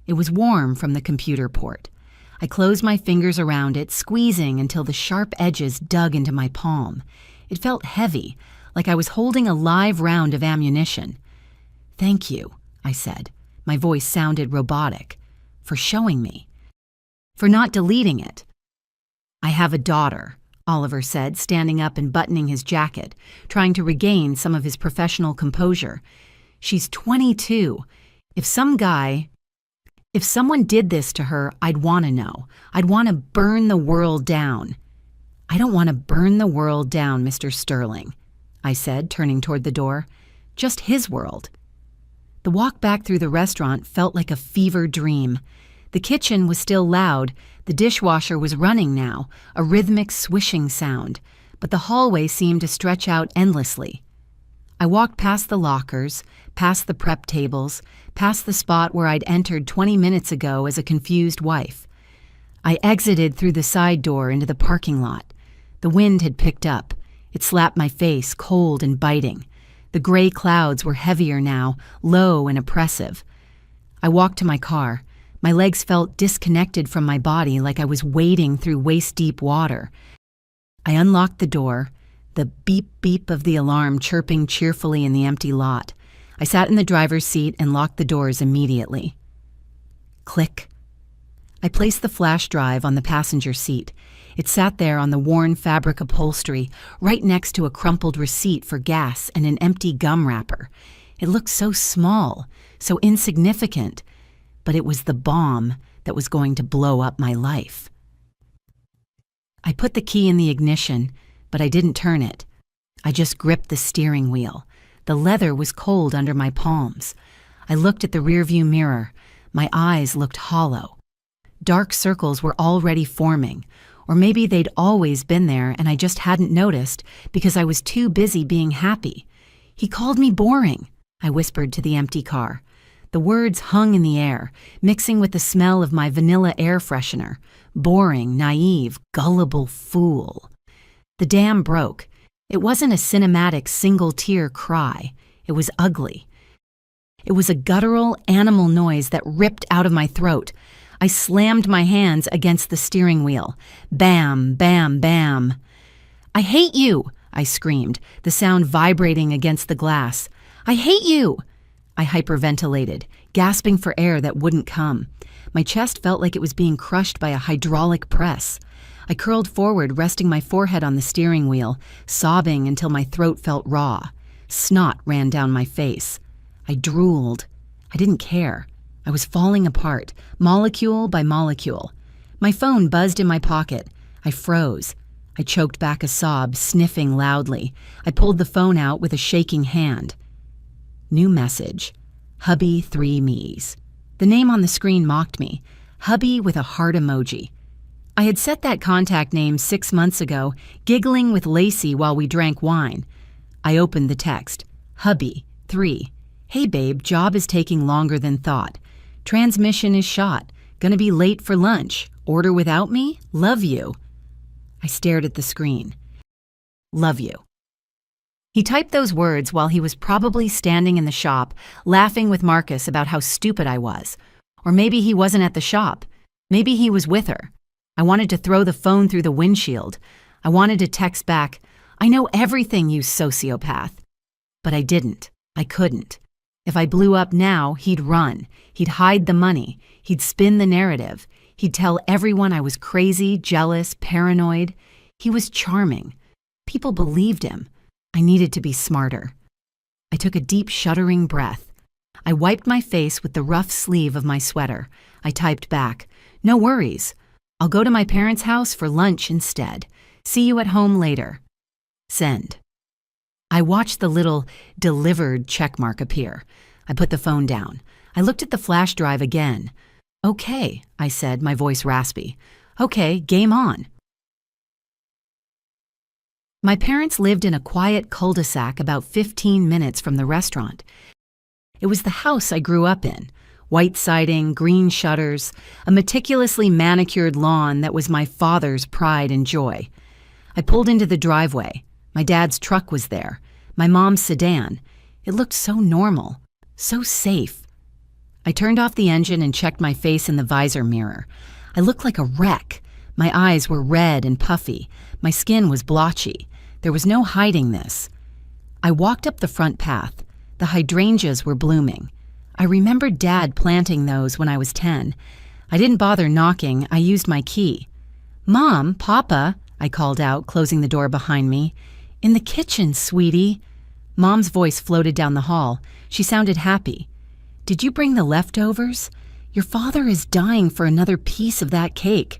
It was warm from the computer port. I closed my fingers around it, squeezing until the sharp edges dug into my palm. It felt heavy, like I was holding a live round of ammunition. "Thank you," I said. My voice sounded robotic. "For showing me. For not deleting it." "I have a daughter," Oliver said, standing up and buttoning his jacket, trying to regain some of his professional composure. "She's 22. If someone did this to her, I'd want to know. I'd want to burn the world down." "I don't want to burn the world down, Mr. Sterling," I said, turning toward the door. "Just his world." The walk back through the restaurant felt like a fever dream. The kitchen was still loud. The dishwasher was running now, a rhythmic swishing sound, but the hallway seemed to stretch out endlessly. I walked past the lockers, past the prep tables, past the spot where I'd entered 20 minutes ago as a confused wife. I exited through the side door into the parking lot. The wind had picked up. It slapped my face, cold and biting. The gray clouds were heavier now, low and oppressive. I walked to my car. My legs felt disconnected from my body, like I was wading through waist-deep water. I unlocked the door, the beep-beep of the alarm chirping cheerfully in the empty lot. I sat in the driver's seat and locked the doors immediately. Click. I placed the flash drive on the passenger seat. It sat there on the worn fabric upholstery, right next to a crumpled receipt for gas and an empty gum wrapper. It looked so small, so insignificant, but it was the bomb that was going to blow up my life. I put the key in the ignition, but I didn't turn it. I just gripped the steering wheel. The leather was cold under my palms. I looked at the rearview mirror. My eyes looked hollow. Dark circles were already forming. Or maybe they'd always been there and I just hadn't noticed because I was too busy being happy. "He called me boring," I whispered to the empty car. The words hung in the air, mixing with the smell of my vanilla air freshener. Boring, naive, gullible fool. The dam broke. It wasn't a cinematic single-tear cry. It was ugly. It was a guttural, animal noise that ripped out of my throat. I slammed my hands against the steering wheel. Bam, bam, bam. "I hate you," I screamed, the sound vibrating against the glass. "I hate you." I hyperventilated, gasping for air that wouldn't come. My chest felt like it was being crushed by a hydraulic press. I curled forward, resting my forehead on the steering wheel, sobbing until my throat felt raw. Snot ran down my face. I drooled. I didn't care. I was falling apart, molecule by molecule. My phone buzzed in my pocket. I froze. I choked back a sob, sniffing loudly. I pulled the phone out with a shaking hand. New message. Hubby 3 me's. The name on the screen mocked me. Hubby with a heart emoji. I had set that contact name 6 months ago, giggling with Lacey while we drank wine. I opened the text. Hubby 3. Hey babe, job is taking longer than thought. Transmission is shot. Gonna be late for lunch. Order without me? Love you. I stared at the screen. Love you. He typed those words while he was probably standing in the shop, laughing with Marcus about how stupid I was. Or maybe he wasn't at the shop. Maybe he was with her. I wanted to throw the phone through the windshield. I wanted to text back, I know everything, you sociopath. But I didn't. I couldn't. If I blew up now, he'd run. He'd hide the money. He'd spin the narrative. He'd tell everyone I was crazy, jealous, paranoid. He was charming. People believed him. I needed to be smarter. I took a deep, shuddering breath. I wiped my face with the rough sleeve of my sweater. I typed back, "No worries. I'll go to my parents' house for lunch instead. See you at home later." Send. I watched the little "delivered" checkmark appear. I put the phone down. I looked at the flash drive again. "Okay," I said, my voice raspy. "Okay, game on." My parents lived in a quiet cul-de-sac about 15 minutes from the restaurant. It was the house I grew up in. White siding, green shutters, a meticulously manicured lawn that was my father's pride and joy. I pulled into the driveway. My dad's truck was there. My mom's sedan. It looked so normal, so safe. I turned off the engine and checked my face in the visor mirror. I looked like a wreck. My eyes were red and puffy. My skin was blotchy. There was no hiding this. I walked up the front path. The hydrangeas were blooming. I remembered Dad planting those when I was 10. I didn't bother knocking. I used my key. "Mom, Papa," I called out, closing the door behind me. "In the kitchen, sweetie." Mom's voice floated down the hall. She sounded happy. "Did you bring the leftovers? Your father is dying for another piece of that cake."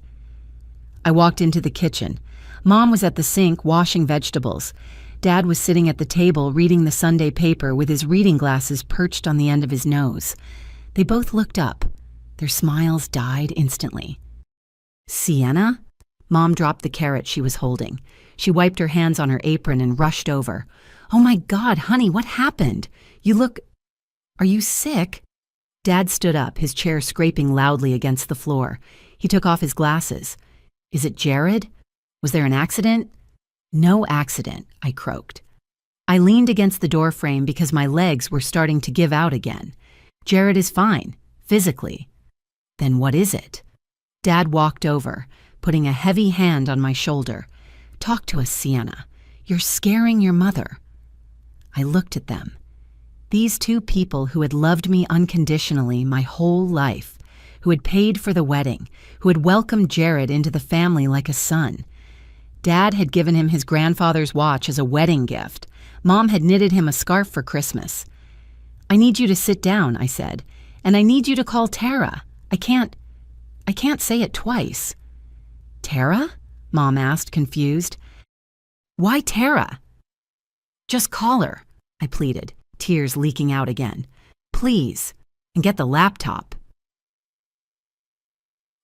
I walked into the kitchen. Mom was at the sink washing vegetables. Dad was sitting at the table reading the Sunday paper with his reading glasses perched on the end of his nose. They both looked up. Their smiles died instantly. "Sienna?" Mom dropped the carrot she was holding. She wiped her hands on her apron and rushed over. "Oh my God, honey, what happened? You look... Are you sick?" Dad stood up, his chair scraping loudly against the floor. He took off his glasses. "Is it Jared? Was there an accident?" "No accident," I croaked. I leaned against the doorframe because my legs were starting to give out again. "Jared is fine, physically." "Then what is it?" Dad walked over, putting a heavy hand on my shoulder. "Talk to us, Sienna. You're scaring your mother." I looked at them. These two people who had loved me unconditionally my whole life, who had paid for the wedding, who had welcomed Jared into the family like a son. Dad had given him his grandfather's watch as a wedding gift. Mom had knitted him a scarf for Christmas. "I need you to sit down," I said, "and I need you to call Tara. I can't say it twice." "Tara?" Mom asked, confused. "Why Tara?" "Just call her," I pleaded, tears leaking out again. "Please, and get the laptop."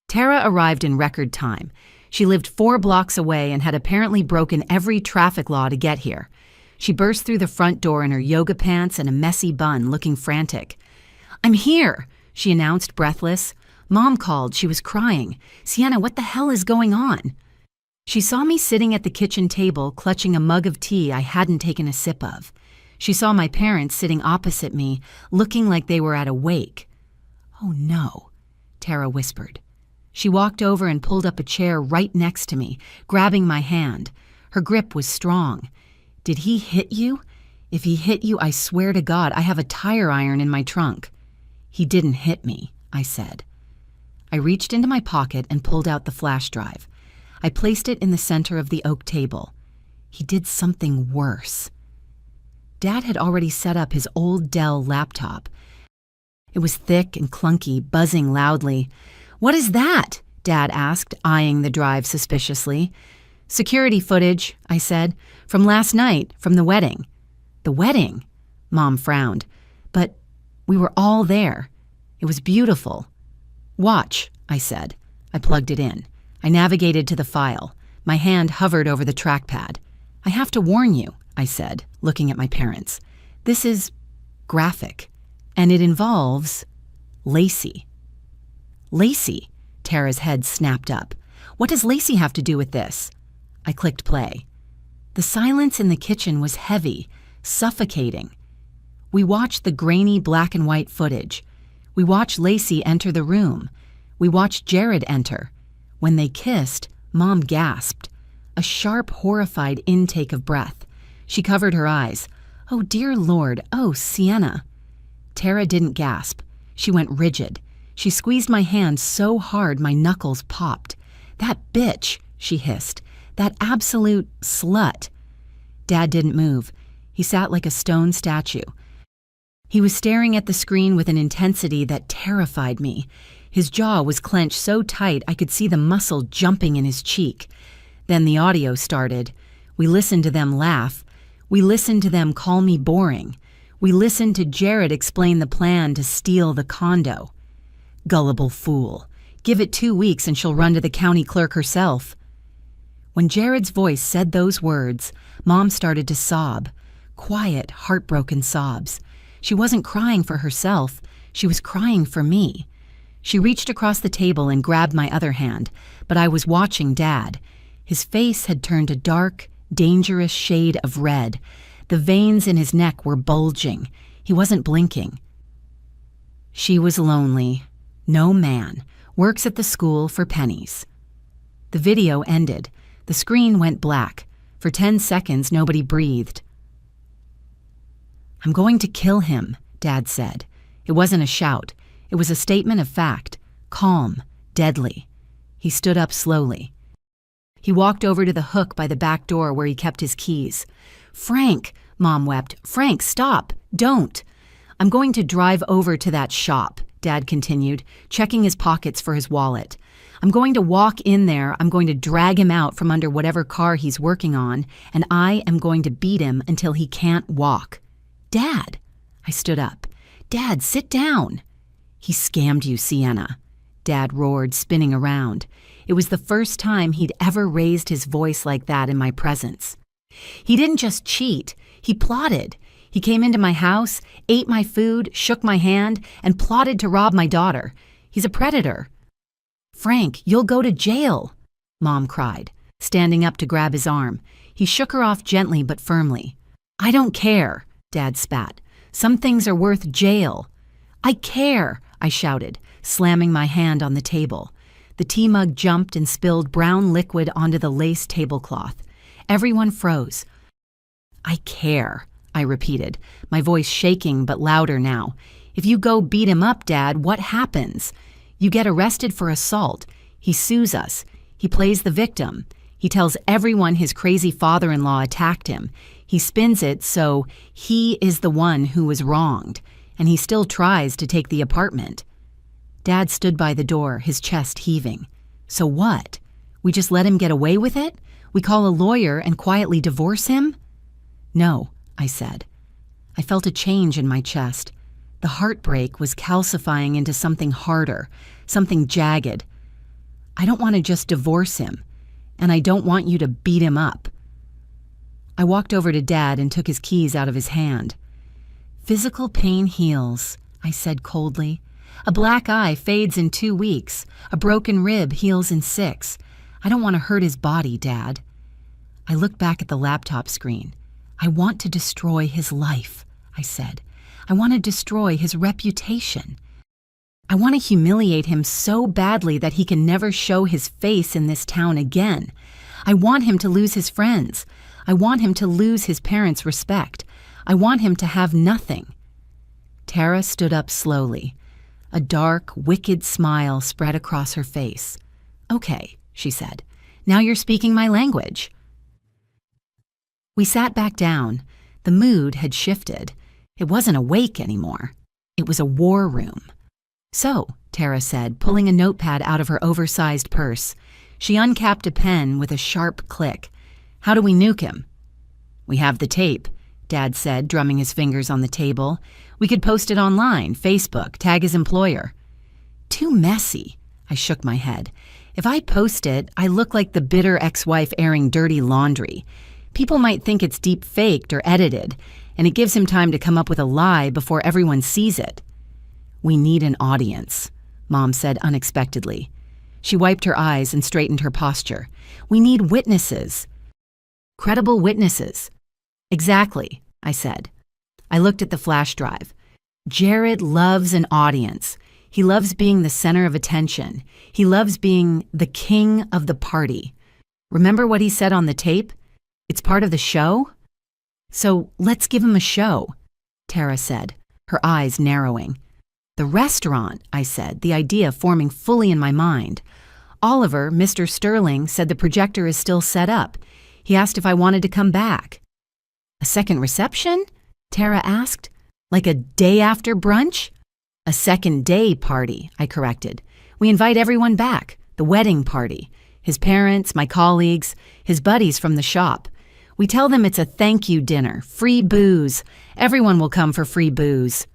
Tara arrived in record time. She lived 4 blocks away and had apparently broken every traffic law to get here. She burst through the front door in her yoga pants and a messy bun, looking frantic. "I'm here," she announced, breathless. Mom called. She was crying. "Sienna, what the hell is going on?" She saw me sitting at the kitchen table, clutching a mug of tea I hadn't taken a sip of. She saw my parents sitting opposite me, looking like they were at a wake. "Oh no," Tara whispered. She walked over and pulled up a chair right next to me, grabbing my hand. Her grip was strong. "Did he hit you? If he hit you, I swear to God, I have a tire iron in my trunk." "He didn't hit me," I said. I reached into my pocket and pulled out the flash drive. I placed it in the center of the oak table. He did something worse. Dad had already set up his old Dell laptop. It was thick and clunky, buzzing loudly. "What is that?" Dad asked, eyeing the drive suspiciously. "Security footage," I said, "from last night, from the wedding." "The wedding?" Mom frowned. "But we were all there. It was beautiful." "Watch," I said. I plugged it in. I navigated to the file. My hand hovered over the trackpad. "I have to warn you," I said, looking at my parents. "This is graphic, and it involves Lacey." "Lacey?" Tara's head snapped up. "What does Lacey have to do with this?" I clicked play. The silence in the kitchen was heavy, suffocating. We watched the grainy black and white footage. We watched Lacey enter the room. We watched Jared enter. When they kissed, Mom gasped. a sharp, horrified intake of breath. She covered her eyes. "Oh, dear Lord, oh, Sienna." Tara didn't gasp. She went rigid. She squeezed my hand so hard my knuckles popped. "That bitch," she hissed. "That absolute slut." Dad didn't move. He sat like a stone statue. He was staring at the screen with an intensity that terrified me. His jaw was clenched so tight I could see the muscle jumping in his cheek. Then the audio started. We listened to them laugh. We listened to them call me boring. We listened to Jared explain the plan to steal the condo. Gullible fool. Give it 2 weeks and she'll run to the county clerk herself. When Jared's voice said those words, Mom started to sob. Quiet, heartbroken sobs. She wasn't crying for herself. She was crying for me. She reached across the table and grabbed my other hand, but I was watching Dad. His face had turned a dark, dangerous shade of red. The veins in his neck were bulging. He wasn't blinking. She was lonely. No man. Works at the school for pennies. The video ended. The screen went black. For 10 seconds, nobody breathed. "I'm going to kill him," Dad said. It wasn't a shout. It was a statement of fact. Calm, deadly. He stood up slowly. He walked over to the hook by the back door where he kept his keys. "Frank," Mom wept. "Frank, stop. Don't." "I'm going to drive over to that shop," Dad continued, checking his pockets for his wallet. "I'm going to walk in there, I'm going to drag him out from under whatever car he's working on, and I am going to beat him until he can't walk." "Dad!" I stood up. "Dad, sit down." "He scammed you, Sienna," Dad roared, spinning around. It was the first time he'd ever raised his voice like that in my presence. "He didn't just cheat, he plotted. He came into my house, ate my food, shook my hand, and plotted to rob my daughter. He's a predator." "Frank, you'll go to jail," Mom cried, standing up to grab his arm. He shook her off gently but firmly. "I don't care," Dad spat. "Some things are worth jail." "I care," I shouted, slamming my hand on the table. The tea mug jumped and spilled brown liquid onto the lace tablecloth. Everyone froze. "I care," I repeated, my voice shaking but louder now. "If you go beat him up, Dad, what happens? You get arrested for assault. He sues us. He plays the victim. He tells everyone his crazy father-in-law attacked him. He spins it so he is the one who was wronged, and he still tries to take the apartment." Dad stood by the door, his chest heaving. "So what? We just let him get away with it? We call a lawyer and quietly divorce him?" "No," I said. I felt a change in my chest. The heartbreak was calcifying into something harder, something jagged. "I don't want to just divorce him, and I don't want you to beat him up." I walked over to Dad and took his keys out of his hand. "Physical pain heals," I said coldly. "A black eye fades in 2 weeks. A broken rib heals in 6. I don't want to hurt his body, Dad." I looked back at the laptop screen. "I want to destroy his life," I said. "I want to destroy his reputation. I want to humiliate him so badly that he can never show his face in this town again. I want him to lose his friends. I want him to lose his parents' respect. I want him to have nothing." Tara stood up slowly. A dark, wicked smile spread across her face. "Okay," she said. "Now you're speaking my language." We sat back down. The mood had shifted. It wasn't awake anymore. It was a war room. "So," Tara said, pulling a notepad out of her oversized purse. She uncapped a pen with a sharp click. "How do we nuke him?" "We have the tape," Dad said, drumming his fingers on the table. "We could post it online, Facebook, tag his employer." "Too messy," I shook my head. "If I post it, I look like the bitter ex-wife airing dirty laundry. People might think it's deep-faked or edited, and it gives him time to come up with a lie before everyone sees it." "We need an audience," Mom said unexpectedly. She wiped her eyes and straightened her posture. "We need witnesses. Credible witnesses." "Exactly," I said. I looked at the flash drive. Jared loves an audience. He loves being the center of attention. He loves being the king of the party. Remember what he said on the tape? It's part of the show? So let's give him a show, Tara said, her eyes narrowing. The restaurant, I said, the idea forming fully in my mind. Oliver, Mr. Sterling, said the projector is still set up. He asked if I wanted to come back. A second reception? Tara asked. Like a day after brunch? A second day party, I corrected. We invite everyone back, the wedding party. His parents, my colleagues, his buddies from the shop. We tell them it's a thank you dinner, free booze. Everyone will come for free booze.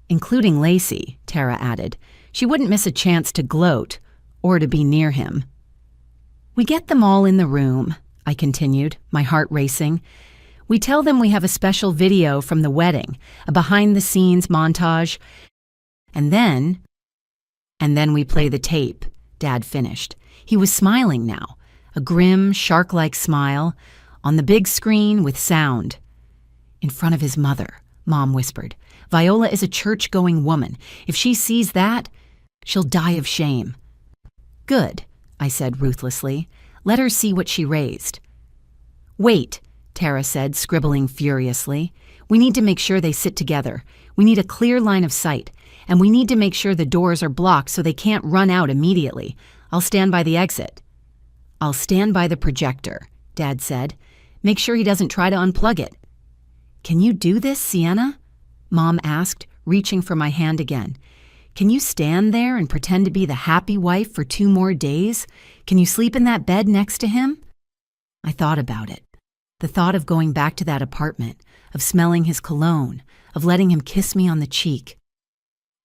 Including Lacey, Tara added. She wouldn't miss a chance to gloat or to be near him. We get them all in the room, I continued, my heart racing. We tell them we have a special video from the wedding, a behind-the-scenes montage. And then we play the tape, Dad finished. He was smiling now, a grim, shark-like smile, on the big screen with sound. In front of his mother, Mom whispered. Viola is a church-going woman. If she sees that, she'll die of shame. Good, I said ruthlessly. Let her see what she raised. Wait, Tara said, scribbling furiously. We need to make sure they sit together. We need a clear line of sight. And we need to make sure the doors are blocked so they can't run out immediately. I'll stand by the exit. I'll stand by the projector, Dad said. Make sure he doesn't try to unplug it. Can you do this, Sienna? Mom asked, reaching for my hand again. Can you stand there and pretend to be the happy wife for 2 more days? Can you sleep in that bed next to him? I thought about it. The thought of going back to that apartment, of smelling his cologne, of letting him kiss me on the cheek.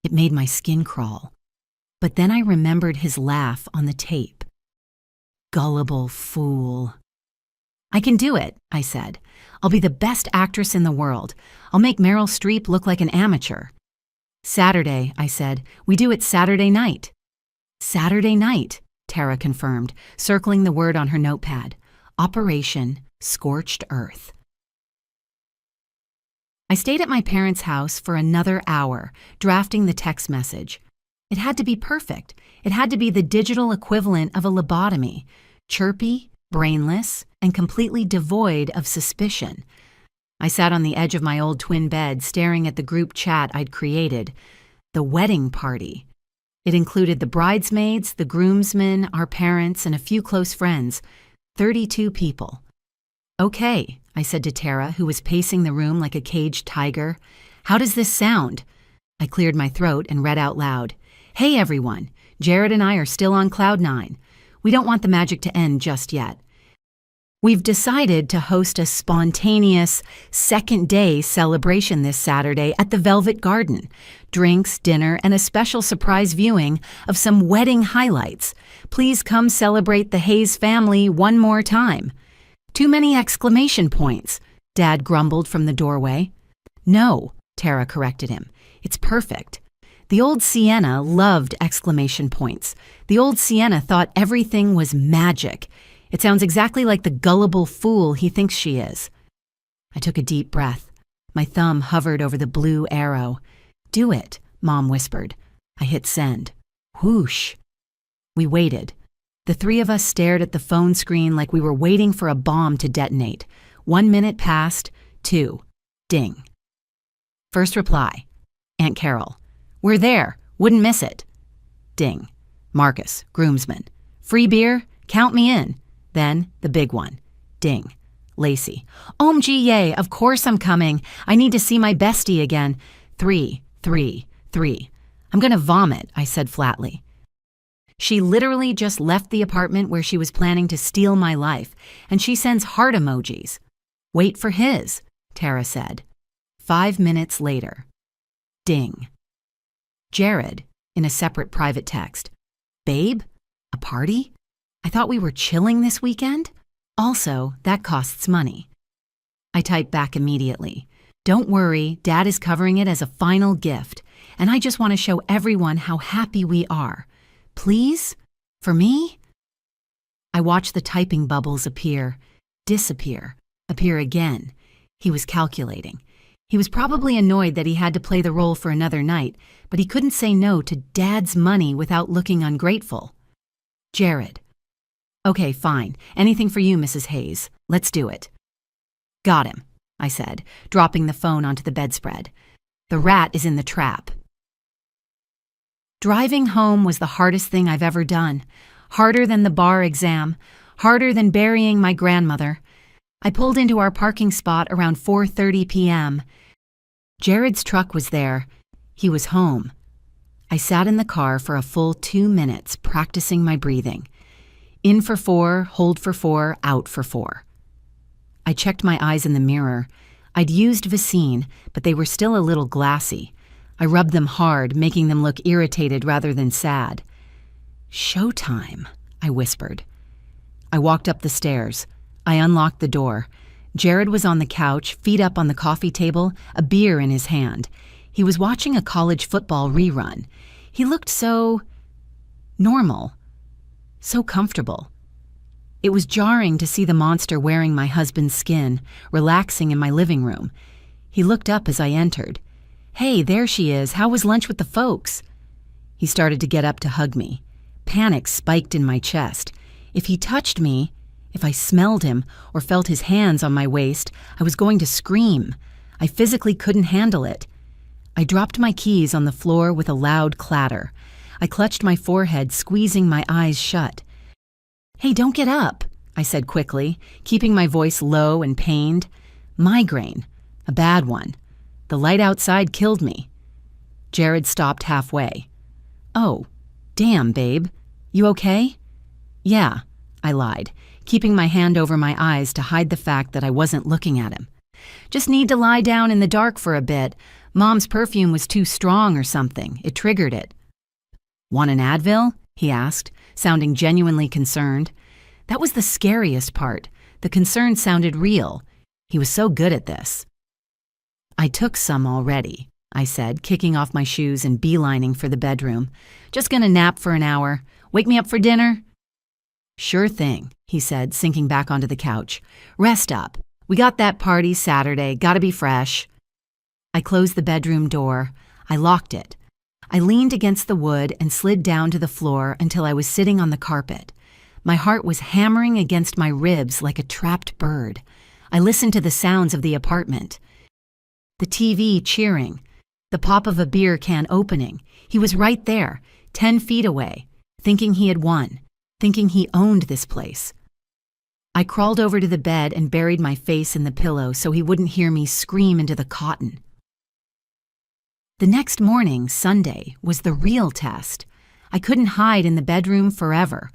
It made my skin crawl. But then I remembered his laugh on the tape. Gullible fool. I can do it, I said. I'll be the best actress in the world. I'll make Meryl Streep look like an amateur. Saturday, I said. We do it Saturday night. Saturday night, Tara confirmed, circling the word on her notepad. Operation Scorched Earth. I stayed at my parents' house for another hour, drafting the text message. It had to be perfect. It had to be the digital equivalent of a lobotomy. Chirpy, brainless, and completely devoid of suspicion. I sat on the edge of my old twin bed, staring at the group chat I'd created. The wedding party. It included the bridesmaids, the groomsmen, our parents, and a few close friends. 32 people. Okay, I said to Tara, who was pacing the room like a caged tiger. How does this sound? I cleared my throat and read out loud. Hey everyone, Jared and I are still on cloud 9. We don't want the magic to end just yet. We've decided to host a spontaneous second-day celebration this Saturday at the Velvet Garden. Drinks, dinner, and a special surprise viewing of some wedding highlights. Please come celebrate the Hayes family one more time. Too many exclamation points, Dad grumbled from the doorway. No, Tara corrected him. It's perfect. The old Sienna loved exclamation points. The old Sienna thought everything was magic. It sounds exactly like the gullible fool he thinks she is. I took a deep breath. My thumb hovered over the blue arrow. Do it, Mom whispered. I hit send. Whoosh. We waited. The 3 of us stared at the phone screen like we were waiting for a bomb to detonate. 1 minute passed. 2. Ding. First reply. Aunt Carol. We're there. Wouldn't miss it. Ding. Marcus, groomsman. Free beer? Count me in. Then the big one. Ding. Lacey. OMG, yay, of course I'm coming. I need to see my bestie again. 3, 3, 3. I'm gonna vomit, I said flatly. She literally just left the apartment where she was planning to steal my life, and she sends heart emojis. Wait for his, Tara said. 5 minutes later. Ding. Jared, in a separate private text. Babe? A party? I thought we were chilling this weekend? Also, that costs money. I typed back immediately. Don't worry, Dad is covering it as a final gift, and I just want to show everyone how happy we are. Please? For me? I watched the typing bubbles appear, disappear, appear again. He was calculating. He was probably annoyed that he had to play the role for another night, but he couldn't say no to Dad's money without looking ungrateful. Jared. Okay, fine. Anything for you, Mrs. Hayes. Let's do it. Got him, I said, dropping the phone onto the bedspread. The rat is in the trap. Driving home was the hardest thing I've ever done. Harder than the bar exam. Harder than burying my grandmother. I pulled into our parking spot around 4:30 p.m. Jared's truck was there. He was home. I sat in the car for a full 2 minutes, practicing my breathing. In for 4, hold for 4, out for 4. I checked my eyes in the mirror. I'd used Vicine, but they were still a little glassy. I rubbed them hard, making them look irritated rather than sad. Showtime, I whispered. I walked up the stairs. I unlocked the door. Jared was on the couch, feet up on the coffee table, a beer in his hand. He was watching a college football rerun. He looked so normal, so comfortable. It was jarring to see the monster wearing my husband's skin, relaxing in my living room. He looked up as I entered. Hey, there she is. How was lunch with the folks? He started to get up to hug me. Panic spiked in my chest. If he touched me, if I smelled him or felt his hands on my waist, I was going to scream. I physically couldn't handle it. I dropped my keys on the floor with a loud clatter. I clutched my forehead, squeezing my eyes shut. Hey, don't get up, I said quickly, keeping my voice low and pained. Migraine. A bad one. The light outside killed me. Jared stopped halfway. Oh, damn, babe. You okay? Yeah, I lied, keeping my hand over my eyes to hide the fact that I wasn't looking at him. Just need to lie down in the dark for a bit. Mom's perfume was too strong or something. It triggered it. Want an Advil? He asked, sounding genuinely concerned. That was the scariest part. The concern sounded real. He was so good at this. I took some already, I said, kicking off my shoes and beelining for the bedroom. Just gonna nap for an hour. Wake me up for dinner? Sure thing, he said, sinking back onto the couch. Rest up. We got that party Saturday. Gotta be fresh. I closed the bedroom door. I locked it. I leaned against the wood and slid down to the floor until I was sitting on the carpet. My heart was hammering against my ribs like a trapped bird. I listened to the sounds of the apartment. The TV cheering. The pop of a beer can opening. He was right there, 10 feet away, thinking he had won, thinking he owned this place. I crawled over to the bed and buried my face in the pillow so he wouldn't hear me scream into the cotton. The next morning, Sunday, was the real test. I couldn't hide in the bedroom forever.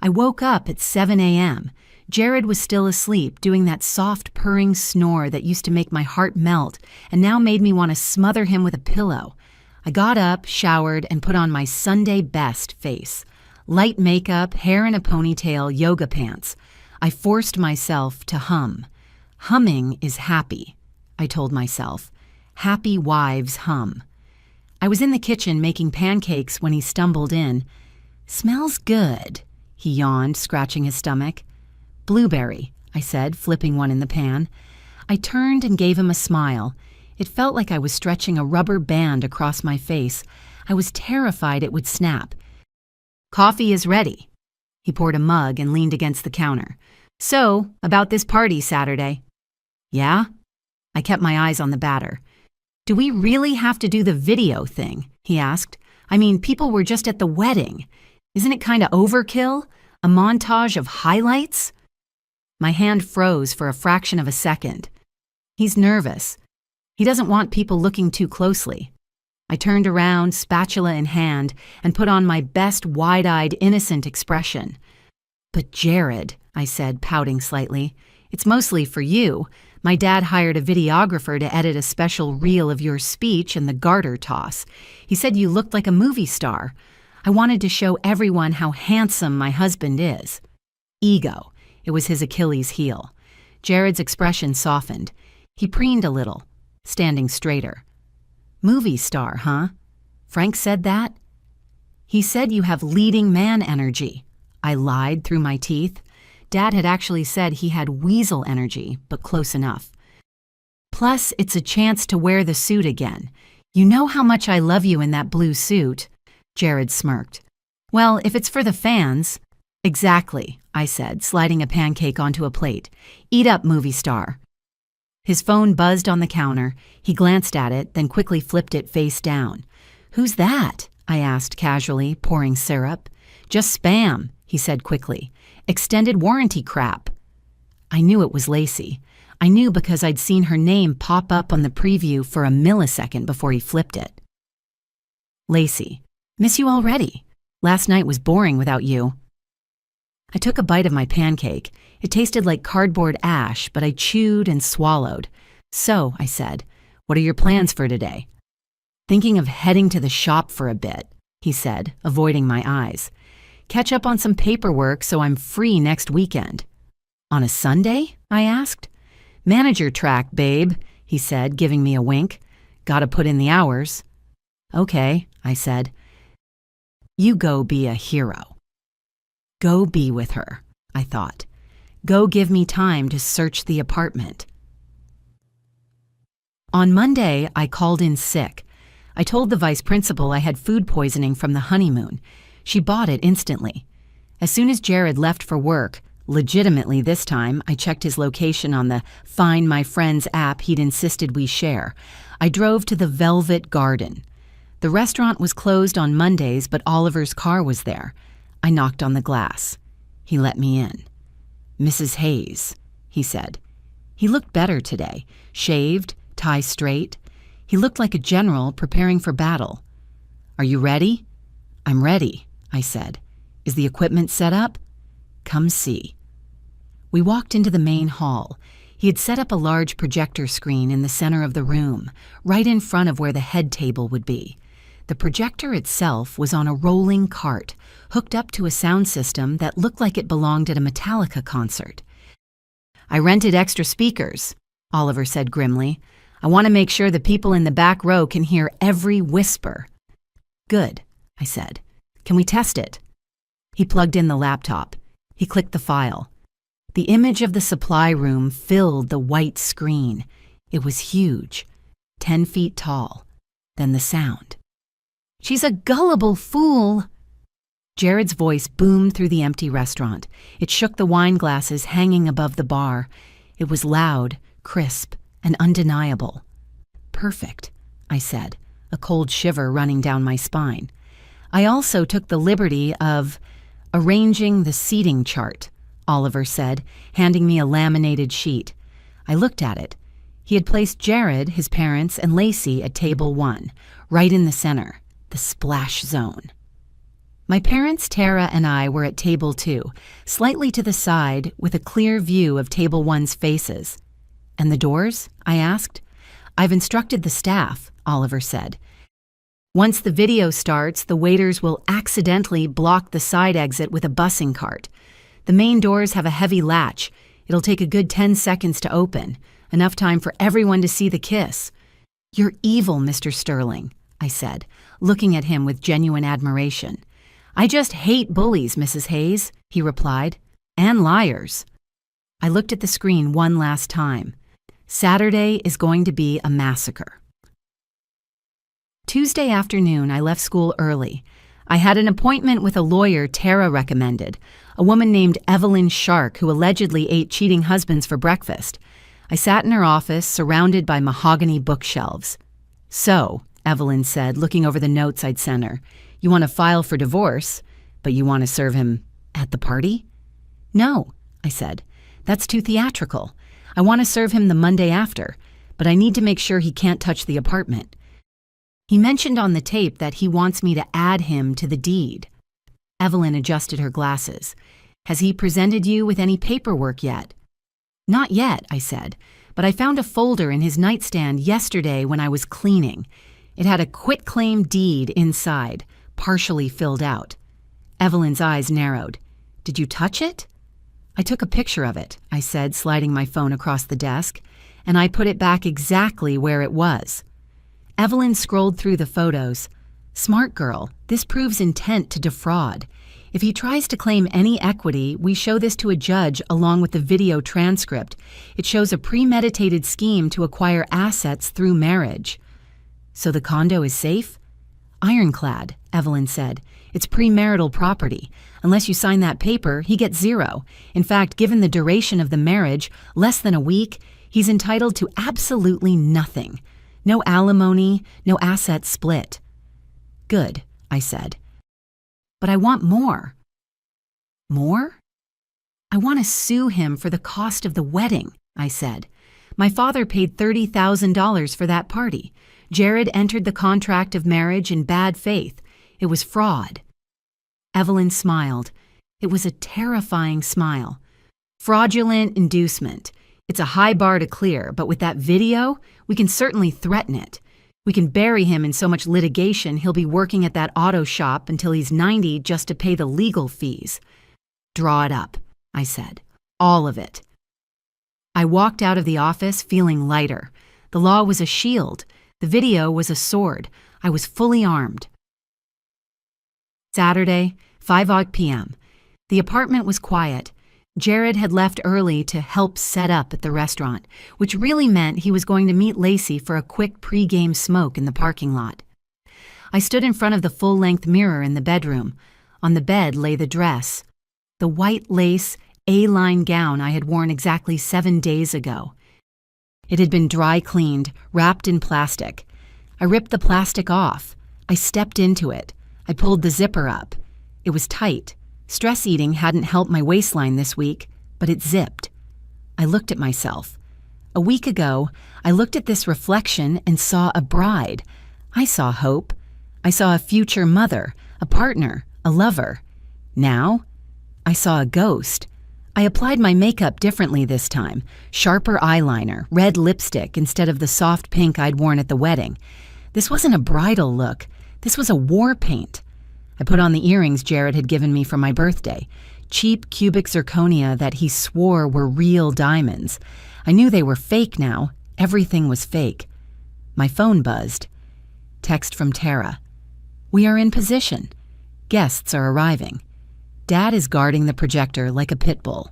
I woke up at 7 a.m. Jared was still asleep, doing that soft purring snore that used to make my heart melt and now made me want to smother him with a pillow. I got up, showered, and put on my Sunday best face. Light makeup, hair in a ponytail, yoga pants. I forced myself to hum. Humming is happy, I told myself. Happy wives hum. I was in the kitchen making pancakes when he stumbled in. Smells good, he yawned, scratching his stomach. Blueberry, I said, flipping one in the pan. I turned and gave him a smile. It felt like I was stretching a rubber band across my face. I was terrified it would snap. Coffee is ready. He poured a mug and leaned against the counter. So, about this party Saturday. Yeah? I kept my eyes on the batter. Do we really have to do the video thing? He asked. I mean, people were just at the wedding. Isn't it kind of overkill? A montage of highlights? My hand froze for a fraction of a second. He's nervous. He doesn't want people looking too closely. I turned around, spatula in hand, and put on my best wide-eyed, innocent expression. But Jared, I said, pouting slightly, it's mostly for you. My dad hired a videographer to edit a special reel of your speech and the garter toss. He said you looked like a movie star. I wanted to show everyone how handsome my husband is. Ego. It was his Achilles heel. Jared's expression softened. He preened a little, standing straighter. Movie star, huh? Frank said that? He said you have leading man energy. I lied through my teeth. Dad had actually said he had weasel energy, but close enough. Plus, it's a chance to wear the suit again. You know how much I love you in that blue suit. Jared smirked. Well, if it's for the fans, Exactly, I said, sliding a pancake onto a plate. Eat up, movie star. His phone buzzed on the counter. He glanced at it, then quickly flipped it face down. Who's that? I asked casually, pouring syrup. Just spam, he said quickly. Extended warranty crap. I knew it was Lacey. I knew because I'd seen her name pop up on the preview for a millisecond before he flipped it. Lacey, miss you already. Last night was boring without you. I took a bite of my pancake. It tasted like cardboard ash, but I chewed and swallowed. So, I said, what are your plans for today? Thinking of heading to the shop for a bit, he said, avoiding my eyes. Catch up on some paperwork so I'm free next weekend. On a Sunday? I asked. Manager track, babe, he said, giving me a wink. Gotta put in the hours. Okay, I said. You go be a hero. Go be with her, I thought. Go give me time to search the apartment. On Monday, I called in sick. I told the vice principal I had food poisoning from the honeymoon. She bought it instantly. As soon as Jared left for work, legitimately this time, I checked his location on the Find My Friends app he'd insisted we share. I drove to the Velvet Garden. The restaurant was closed on Mondays, but Oliver's car was there. I knocked on the glass. He let me in. Mrs. Hayes, he said. He looked better today, shaved, tie straight. He looked like a general preparing for battle. Are you ready? I'm ready, I said. Is the equipment set up? Come see. We walked into the main hall. He had set up a large projector screen in the center of the room, right in front of where the head table would be. The projector itself was on a rolling cart, hooked up to a sound system that looked like it belonged at a Metallica concert. I rented extra speakers, Oliver said grimly. I want to make sure the people in the back row can hear every whisper. Good, I said. Can we test it? He plugged in the laptop. He clicked the file. The image of the supply room filled the white screen. It was huge, 10 feet tall. Then the sound. She's a gullible fool. Jared's voice boomed through the empty restaurant. It shook the wine glasses hanging above the bar. It was loud, crisp, and undeniable. Perfect, I said, a cold shiver running down my spine. I also took the liberty of arranging the seating chart, Oliver said, handing me a laminated sheet. I looked at it. He had placed Jared, his parents, and Lacey at table 1, right in the center, the splash zone. My parents, Tara, and I were at table 2, slightly to the side with a clear view of table 1's faces. And the doors? I asked. I've instructed the staff, Oliver said. Once the video starts, the waiters will accidentally block the side exit with a busing cart. The main doors have a heavy latch. It'll take a good 10 seconds to open, enough time for everyone to see the kiss. You're evil, Mr. Sterling, I said, looking at him with genuine admiration. I just hate bullies, Mrs. Hayes, he replied, and liars. I looked at the screen one last time. Saturday is going to be a massacre. Tuesday afternoon, I left school early. I had an appointment with a lawyer Tara recommended, a woman named Evelyn Shark who allegedly ate cheating husbands for breakfast. I sat in her office, surrounded by mahogany bookshelves. So, Evelyn said, looking over the notes I'd sent her, you want to file for divorce, but you want to serve him at the party? No, I said. That's too theatrical. I want to serve him the Monday after, but I need to make sure he can't touch the apartment. He mentioned on the tape that he wants me to add him to the deed. Evelyn adjusted her glasses. Has he presented you with any paperwork yet? Not yet, I said, but I found a folder in his nightstand yesterday when I was cleaning. It had a quitclaim deed inside, partially filled out. Evelyn's eyes narrowed. Did you touch it? I took a picture of it, I said, sliding my phone across the desk, and I put it back exactly where it was. Evelyn scrolled through the photos. Smart girl, this proves intent to defraud. If he tries to claim any equity, we show this to a judge along with the video transcript. It shows a premeditated scheme to acquire assets through marriage. So the condo is safe? Ironclad, Evelyn said. It's premarital property. Unless you sign that paper, he gets zero. In fact, given the duration of the marriage, less than a week, he's entitled to absolutely nothing. No alimony, no asset split. Good, I said. But I want more. More? I want to sue him for the cost of the wedding, I said. My father paid $30,000 for that party. Jared entered the contract of marriage in bad faith. It was fraud. Evelyn smiled. It was a terrifying smile. Fraudulent inducement. It's a high bar to clear, but with that video, we can certainly threaten it. We can bury him in so much litigation he'll be working at that auto shop until he's 90 just to pay the legal fees. Draw it up, I said. All of it. I walked out of the office feeling lighter. The law was a shield. The video was a sword. I was fully armed. Saturday, 5 p.m. The apartment was quiet. Jared had left early to help set up at the restaurant, which really meant he was going to meet Lacey for a quick pre-game smoke in the parking lot. I stood in front of the full-length mirror in the bedroom. On the bed lay the dress, the white lace A-line gown I had worn exactly 7 days ago. It had been dry cleaned, wrapped in plastic. I ripped the plastic off. I stepped into it. I pulled the zipper up. It was tight. Stress eating hadn't helped my waistline this week, but it zipped. I looked at myself. A week ago, I looked at this reflection and saw a bride. I saw hope. I saw a future mother, a partner, a lover. Now, I saw a ghost. I applied my makeup differently this time. Sharper eyeliner, red lipstick instead of the soft pink I'd worn at the wedding. This wasn't a bridal look. This was a war paint. I put on the earrings Jared had given me for my birthday. Cheap cubic zirconia that he swore were real diamonds. I knew they were fake now. Everything was fake. My phone buzzed. Text from Tara. We are in position. Guests are arriving. Dad is guarding the projector like a pit bull.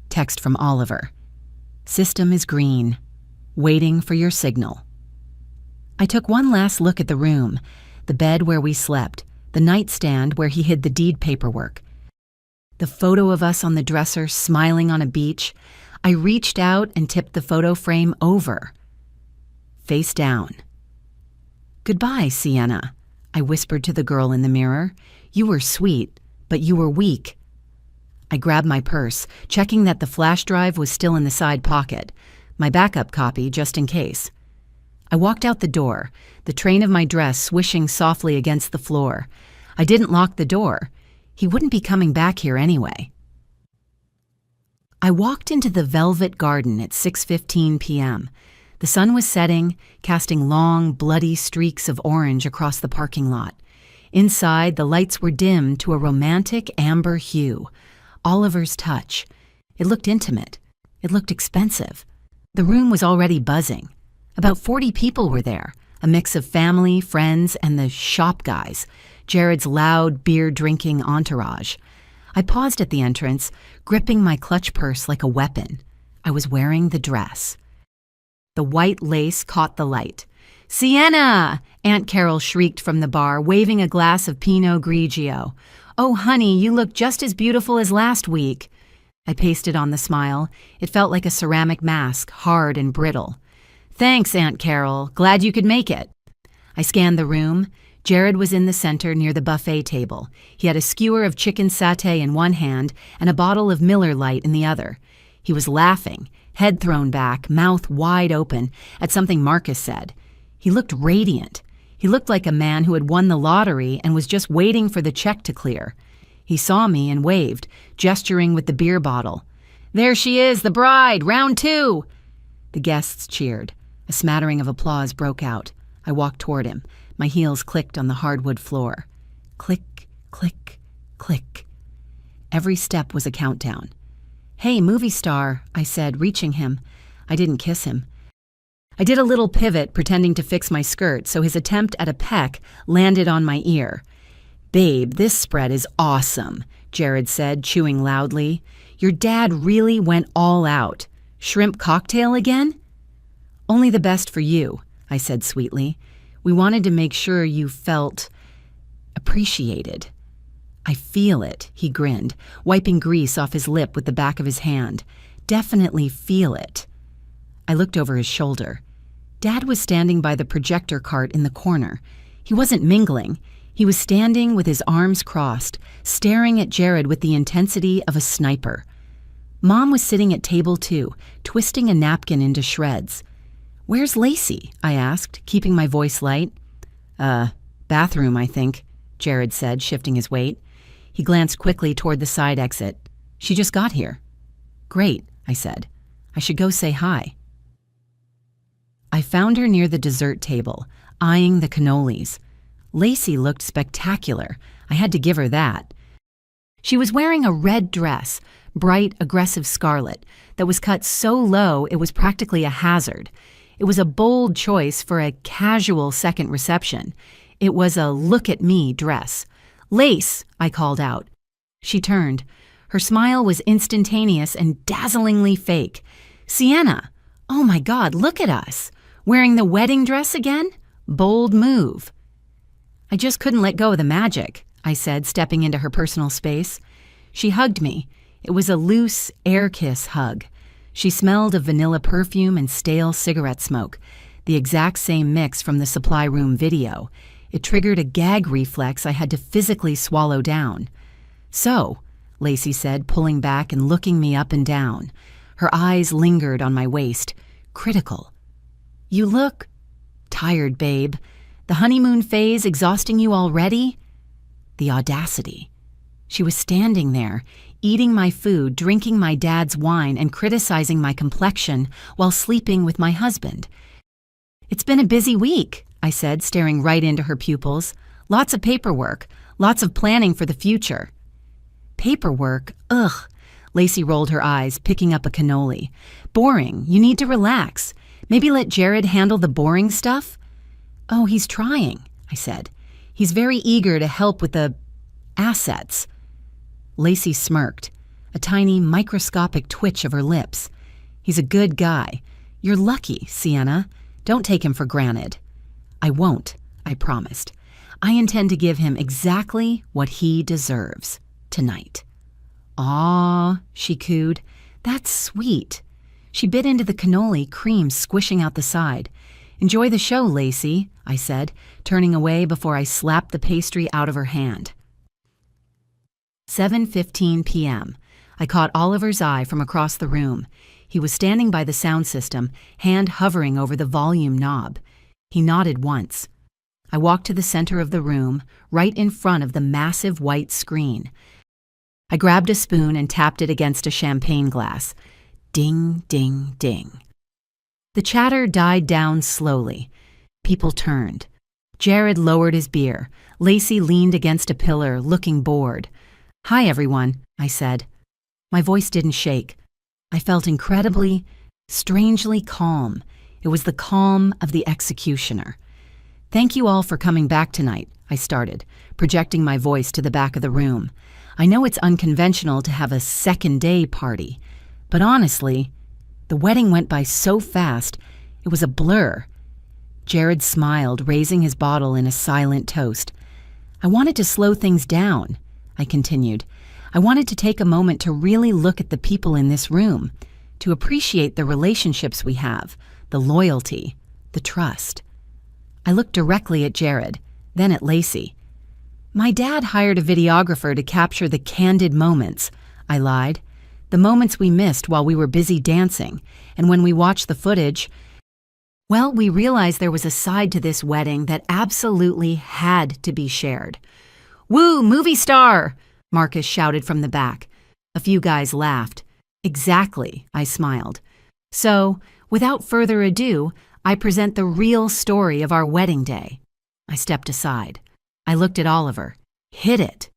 Text from Oliver. System is green. Waiting for your signal. I took one last look at the room, the bed where we slept, the nightstand where he hid the deed paperwork. The photo of us on the dresser smiling on a beach. I reached out and tipped the photo frame over. Face down. Goodbye, Sienna, I whispered to the girl in the mirror. You were sweet, but you were weak. I grabbed my purse, checking that the flash drive was still in the side pocket, my backup copy just in case. I walked out the door, the train of my dress swishing softly against the floor. I didn't lock the door. He wouldn't be coming back here anyway. I walked into the velvet garden at 6:15 p.m. The sun was setting, casting long, bloody streaks of orange across the parking lot. Inside, the lights were dimmed to a romantic amber hue. Oliver's touch. It looked intimate. It looked expensive. The room was already buzzing. About 40 people were there, a mix of family, friends, and the shop guys, Jared's loud, beer-drinking entourage. I paused at the entrance, gripping my clutch purse like a weapon. I was wearing the dress. The white lace caught the light. "Sienna!" Aunt Carol shrieked from the bar, waving a glass of Pinot Grigio. "Oh, honey, you look just as beautiful as last week." I pasted on the smile. It felt like a ceramic mask, hard and brittle. "Thanks, Aunt Carol. Glad you could make it." I scanned the room. Jared was in the center near the buffet table. He had a skewer of chicken satay in one hand and a bottle of Miller Lite in the other. He was laughing, head thrown back, mouth wide open, at something Marcus said. He looked radiant. He looked like a man who had won the lottery and was just waiting for the check to clear. He saw me and waved, gesturing with the beer bottle. "There she is, the bride, round 2!" The guests cheered. A smattering of applause broke out. I walked toward him. My heels clicked on the hardwood floor. Click, click, click. Every step was a countdown. "Hey, movie star," I said, reaching him. I didn't kiss him. I did a little pivot, pretending to fix my skirt, so his attempt at a peck landed on my ear. "Babe, this spread is awesome," Jared said, chewing loudly. "Your dad really went all out. Shrimp cocktail again?" "Only the best for you," I said sweetly. We wanted to make sure you felt appreciated." "I feel it," he grinned, wiping grease off his lip with the back of his hand. "Definitely feel it." I looked over his shoulder. Dad was standing by the projector cart in the corner. He wasn't mingling. He was standing with his arms crossed, staring at Jared with the intensity of a sniper. Mom was sitting at table 2, twisting a napkin into shreds. "Where's Lacey?" I asked, keeping my voice light. Bathroom, I think," Jared said, shifting his weight. He glanced quickly toward the side exit. "She just got here." "Great," I said. "I should go say hi." I found her near the dessert table, eyeing the cannolis. Lacey looked spectacular. I had to give her that. She was wearing a red dress, bright, aggressive scarlet, that was cut so low it was practically a hazard. It was a bold choice for a casual second reception. It was a look-at-me dress. "Lace," I called out. She turned. Her smile was instantaneous and dazzlingly fake. "Sienna! Oh my God, look at us! Wearing the wedding dress again? Bold move." "I just couldn't let go of the magic," I said, stepping into her personal space. She hugged me. It was a loose, air kiss hug. She smelled of vanilla perfume and stale cigarette smoke, the exact same mix from the supply room video. It triggered a gag reflex I had to physically swallow down. "So," Lacey said, pulling back and looking me up and down. Her eyes lingered on my waist, critical. "You look tired, babe. The honeymoon phase exhausting you already?" The audacity. She was standing there, eating my food, drinking my dad's wine, and criticizing my complexion while sleeping with my husband. "It's been a busy week," I said, staring right into her pupils. "Lots of paperwork, lots of planning for the future." "Paperwork? Ugh." Lacey rolled her eyes, picking up a cannoli. "Boring. You need to relax. Maybe let Jared handle the boring stuff?" "Oh, he's trying," I said. "He's very eager to help with the assets." Lacey smirked, a tiny microscopic twitch of her lips. "He's a good guy. You're lucky, Sienna. Don't take him for granted." "I won't," I promised. "I intend to give him exactly what he deserves tonight." "Aw," she cooed. "That's sweet." She bit into the cannoli, cream squishing out the side. "Enjoy the show, Lacey," I said, turning away before I slapped the pastry out of her hand. 7:15 p.m. I caught Oliver's eye from across the room. He was standing by the sound system, hand hovering over the volume knob. He nodded once. I walked to the center of the room, right in front of the massive white screen. I grabbed a spoon and tapped it against a champagne glass. Ding, ding, ding. The chatter died down slowly. People turned. Jared lowered his beer. Lacey leaned against a pillar, looking bored. "Hi, everyone," I said. My voice didn't shake. I felt incredibly, strangely calm. It was the calm of the executioner. "Thank you all for coming back tonight," I started, projecting my voice to the back of the room. "I know it's unconventional to have a second-day party, but honestly, the wedding went by so fast, it was a blur." Jared smiled, raising his bottle in a silent toast. "I wanted to slow things down," I continued. "I wanted to take a moment to really look at the people in this room, to appreciate the relationships we have, the loyalty, the trust." I looked directly at Jared, then at Lacey. "My dad hired a videographer to capture the candid moments," I lied. "The moments we missed while we were busy dancing, and when we watched the footage, well, we realized there was a side to this wedding that absolutely had to be shared." "Woo, movie star!" Marcus shouted from the back. A few guys laughed. "Exactly," I smiled. "So, without further ado, I present the real story of our wedding day." I stepped aside. I looked at Oliver. "Hit it."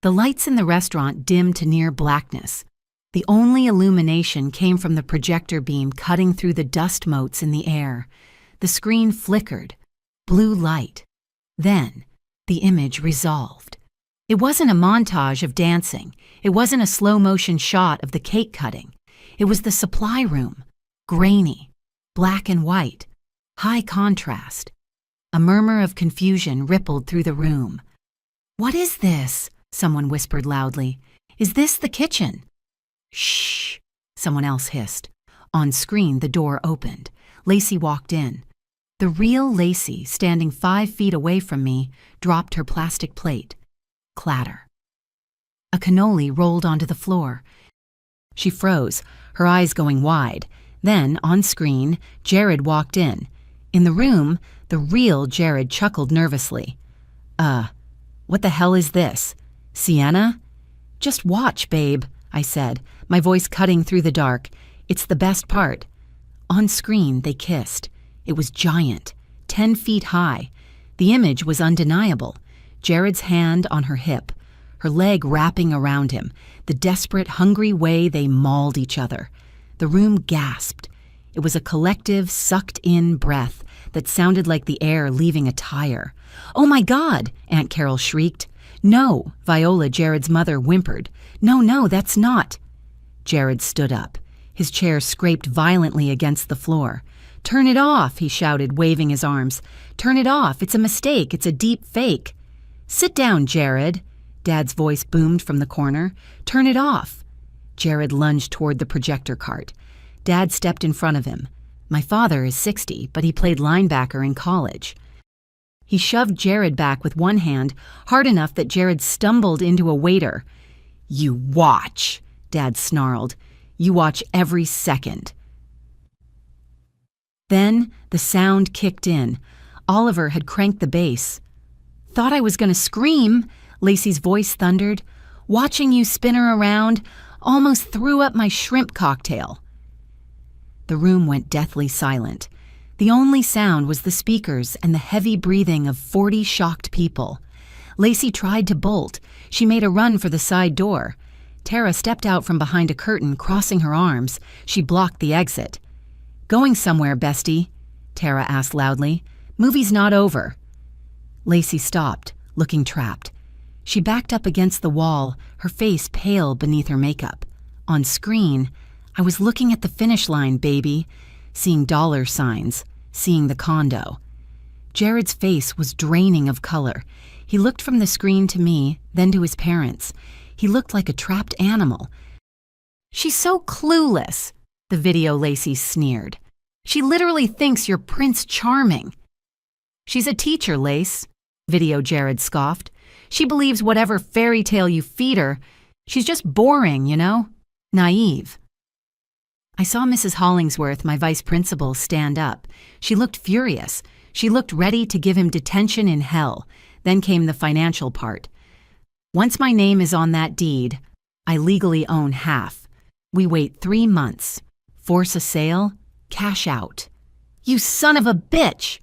The lights in the restaurant dimmed to near blackness. The only illumination came from the projector beam cutting through the dust motes in the air. The screen flickered. Blue light. Then, the image resolved. It wasn't a montage of dancing. It wasn't a slow-motion shot of the cake cutting. It was the supply room. Grainy. Black and white. High contrast. A murmur of confusion rippled through the room. "What is this?" someone whispered loudly. "Is this the kitchen?" "Shh," someone else hissed. On screen, the door opened. Lacey walked in. The real Lacey, standing 5 feet away from me, dropped her plastic plate. Clatter. A cannoli rolled onto the floor. She froze, her eyes going wide. Then, on screen, Jared walked in. In the room, the real Jared chuckled nervously. What the hell is this? Sienna?" "Just watch, babe," I said, my voice cutting through the dark. "It's the best part." On screen, they kissed. It was giant, 10 feet high. The image was undeniable. Jared's hand on her hip, her leg wrapping around him, the desperate, hungry way they mauled each other. The room gasped. It was a collective, sucked-in breath that sounded like the air leaving a tire. "Oh my God!" Aunt Carol shrieked. "No," Viola, Jared's mother, whimpered. No, that's not." Jared stood up. His chair scraped violently against the floor. "Turn it off," he shouted, waving his arms. "Turn it off. It's a mistake. It's a deep fake." "Sit down, Jared," Dad's voice boomed from the corner. "Turn it off." Jared lunged toward the projector cart. Dad stepped in front of him. My father is 60, but he played linebacker in college. He shoved Jared back with one hand, hard enough that Jared stumbled into a waiter. "You watch," Dad snarled. "You watch every second." Then the sound kicked in. Oliver had cranked the bass. "Thought I was going to scream," Lacey's voice thundered. "Watching you spin her around, almost threw up my shrimp cocktail." The room went deathly silent. The only sound was the speakers and the heavy breathing of 40 shocked people. Lacey tried to bolt. She made a run for the side door. Tara stepped out from behind a curtain, crossing her arms. She blocked the exit. "Going somewhere, bestie?" Tara asked loudly. "Movie's not over." Lacey stopped, looking trapped. She backed up against the wall, her face pale beneath her makeup. On screen, I was looking at the finish line, baby, seeing dollar signs, seeing the condo. Jared's face was draining of color. He looked from the screen to me, then to his parents. He looked like a trapped animal. "She's so clueless," the video Lacey sneered. "She literally thinks you're Prince Charming." "She's a teacher, Lace," video Jared scoffed. "She believes whatever fairy tale you feed her. She's just boring, you know? Naive." I saw Mrs. Hollingsworth, my vice principal, stand up. She looked furious. She looked ready to give him detention in hell. Then came the financial part. "Once my name is on that deed, I legally own half. We wait 3 months. Force a sale, cash out." "You son of a bitch!"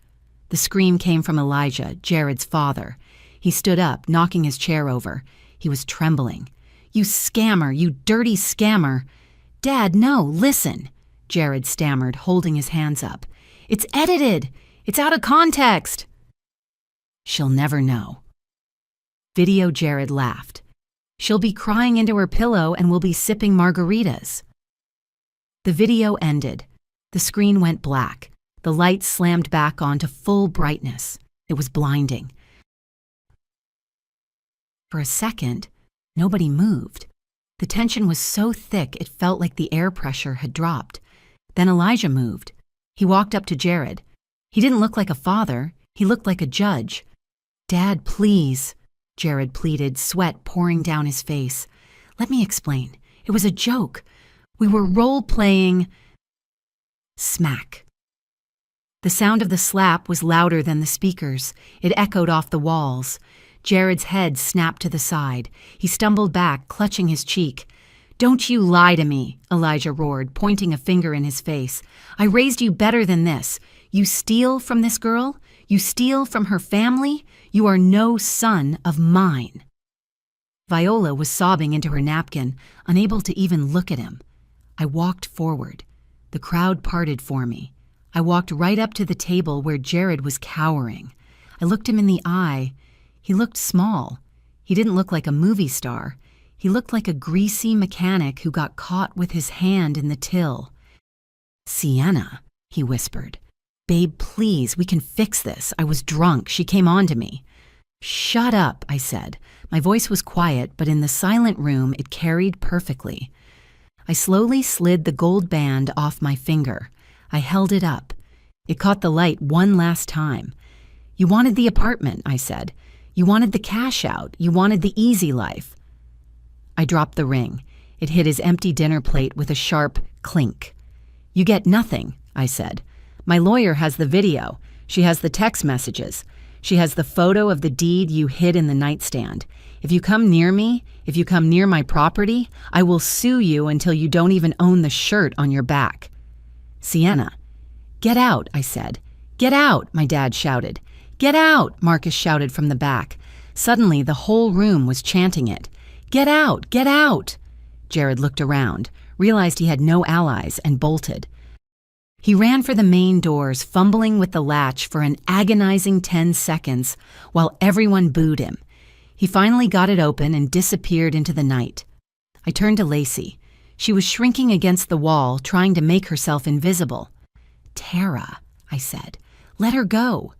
The scream came from Elijah, Jared's father. He stood up, knocking his chair over. He was trembling. "You scammer, you dirty scammer." "Dad, no, listen," Jared stammered, holding his hands up. "It's edited. It's out of context." "She'll never know." Video Jared laughed. "She'll be crying into her pillow and we'll be sipping margaritas." The video ended. The screen went black. The lights slammed back onto full brightness. It was blinding. For a second, nobody moved. The tension was so thick it felt like the air pressure had dropped. Then Elijah moved. He walked up to Jared. He didn't look like a father. He looked like a judge. "Dad, please," Jared pleaded, sweat pouring down his face. "Let me explain. It was a joke. We were role-playing." Smack. The sound of the slap was louder than the speakers. It echoed off the walls. Jared's head snapped to the side. He stumbled back, clutching his cheek. "Don't you lie to me," Elijah roared, pointing a finger in his face. "I raised you better than this. You steal from this girl? You steal from her family? You are no son of mine." Viola was sobbing into her napkin, unable to even look at him. I walked forward. The crowd parted for me. I walked right up to the table where Jared was cowering. I looked him in the eye. He looked small. He didn't look like a movie star. He looked like a greasy mechanic who got caught with his hand in the till. "Sienna," he whispered. "Babe, please, we can fix this. I was drunk. She came on to me." "Shut up," I said. My voice was quiet, but in the silent room it carried perfectly. I slowly slid the gold band off my finger. I held it up. It caught the light one last time. "You wanted the apartment," I said. "You wanted the cash out. You wanted the easy life." I dropped the ring. It hit his empty dinner plate with a sharp clink. "You get nothing," I said. "My lawyer has the video. She has the text messages. She has the photo of the deed you hid in the nightstand. If you come near me, if you come near my property, I will sue you until you don't even own the shirt on your back." "Sienna." "Get out," I said. "Get out," my dad shouted. "Get out," Marcus shouted from the back. Suddenly, the whole room was chanting it. "Get out! Get out!" Jared looked around, realized he had no allies, and bolted. He ran for the main doors, fumbling with the latch for an agonizing 10 seconds while everyone booed him. He finally got it open and disappeared into the night. I turned to Lacey. She was shrinking against the wall, trying to make herself invisible. "Tara," I said. "Let her go."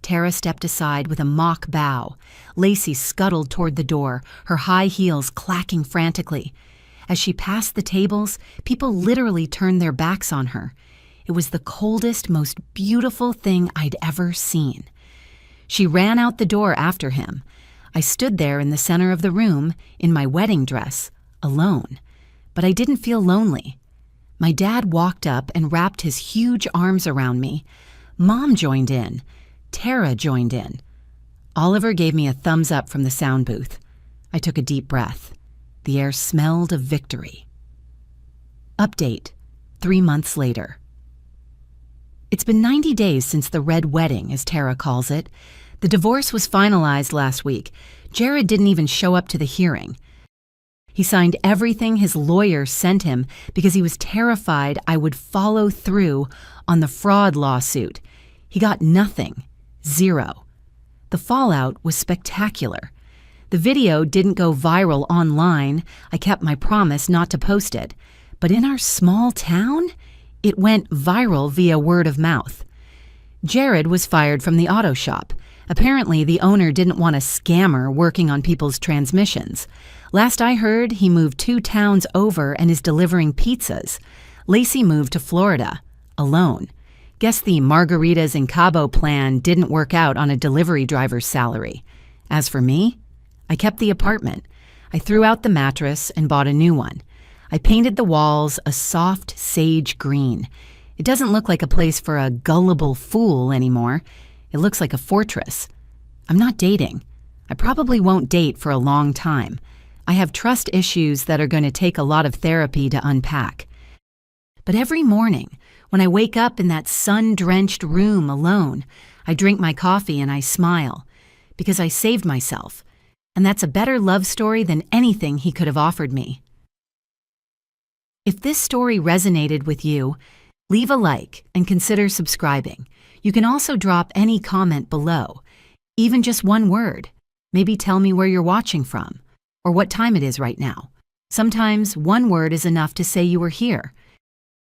Tara stepped aside with a mock bow. Lacey scuttled toward the door, her high heels clacking frantically. As she passed the tables, people literally turned their backs on her. It was the coldest, most beautiful thing I'd ever seen. She ran out the door after him. I stood there in the center of the room, in my wedding dress, alone. But I didn't feel lonely. My dad walked up and wrapped his huge arms around me. Mom joined in. Tara joined in. Oliver gave me a thumbs up from the sound booth. I took a deep breath. The air smelled of victory. Update, 3 months later. It's been 90 days since the red wedding, as Tara calls it. The divorce was finalized last week. Jared didn't even show up to the hearing. He signed everything his lawyer sent him because he was terrified I would follow through on the fraud lawsuit. He got nothing. 0. The fallout was spectacular. The video didn't go viral online. I kept my promise not to post it. But in our small town, it went viral via word of mouth. Jared was fired from the auto shop. Apparently, the owner didn't want a scammer working on people's transmissions. Last I heard, he moved 2 towns over and is delivering pizzas. Lacey moved to Florida, alone. Guess the margaritas in Cabo plan didn't work out on a delivery driver's salary. As for me, I kept the apartment. I threw out the mattress and bought a new one. I painted the walls a soft sage green. It doesn't look like a place for a gullible fool anymore. It looks like a fortress. I'm not dating. I probably won't date for a long time. I have trust issues that are going to take a lot of therapy to unpack. But every morning, when I wake up in that sun-drenched room alone, I drink my coffee and I smile, because I saved myself. And that's a better love story than anything he could have offered me. If this story resonated with you, leave a like and consider subscribing. You can also drop any comment below, even just one word. Maybe tell me where you're watching from, or what time it is right now. Sometimes one word is enough to say you were here.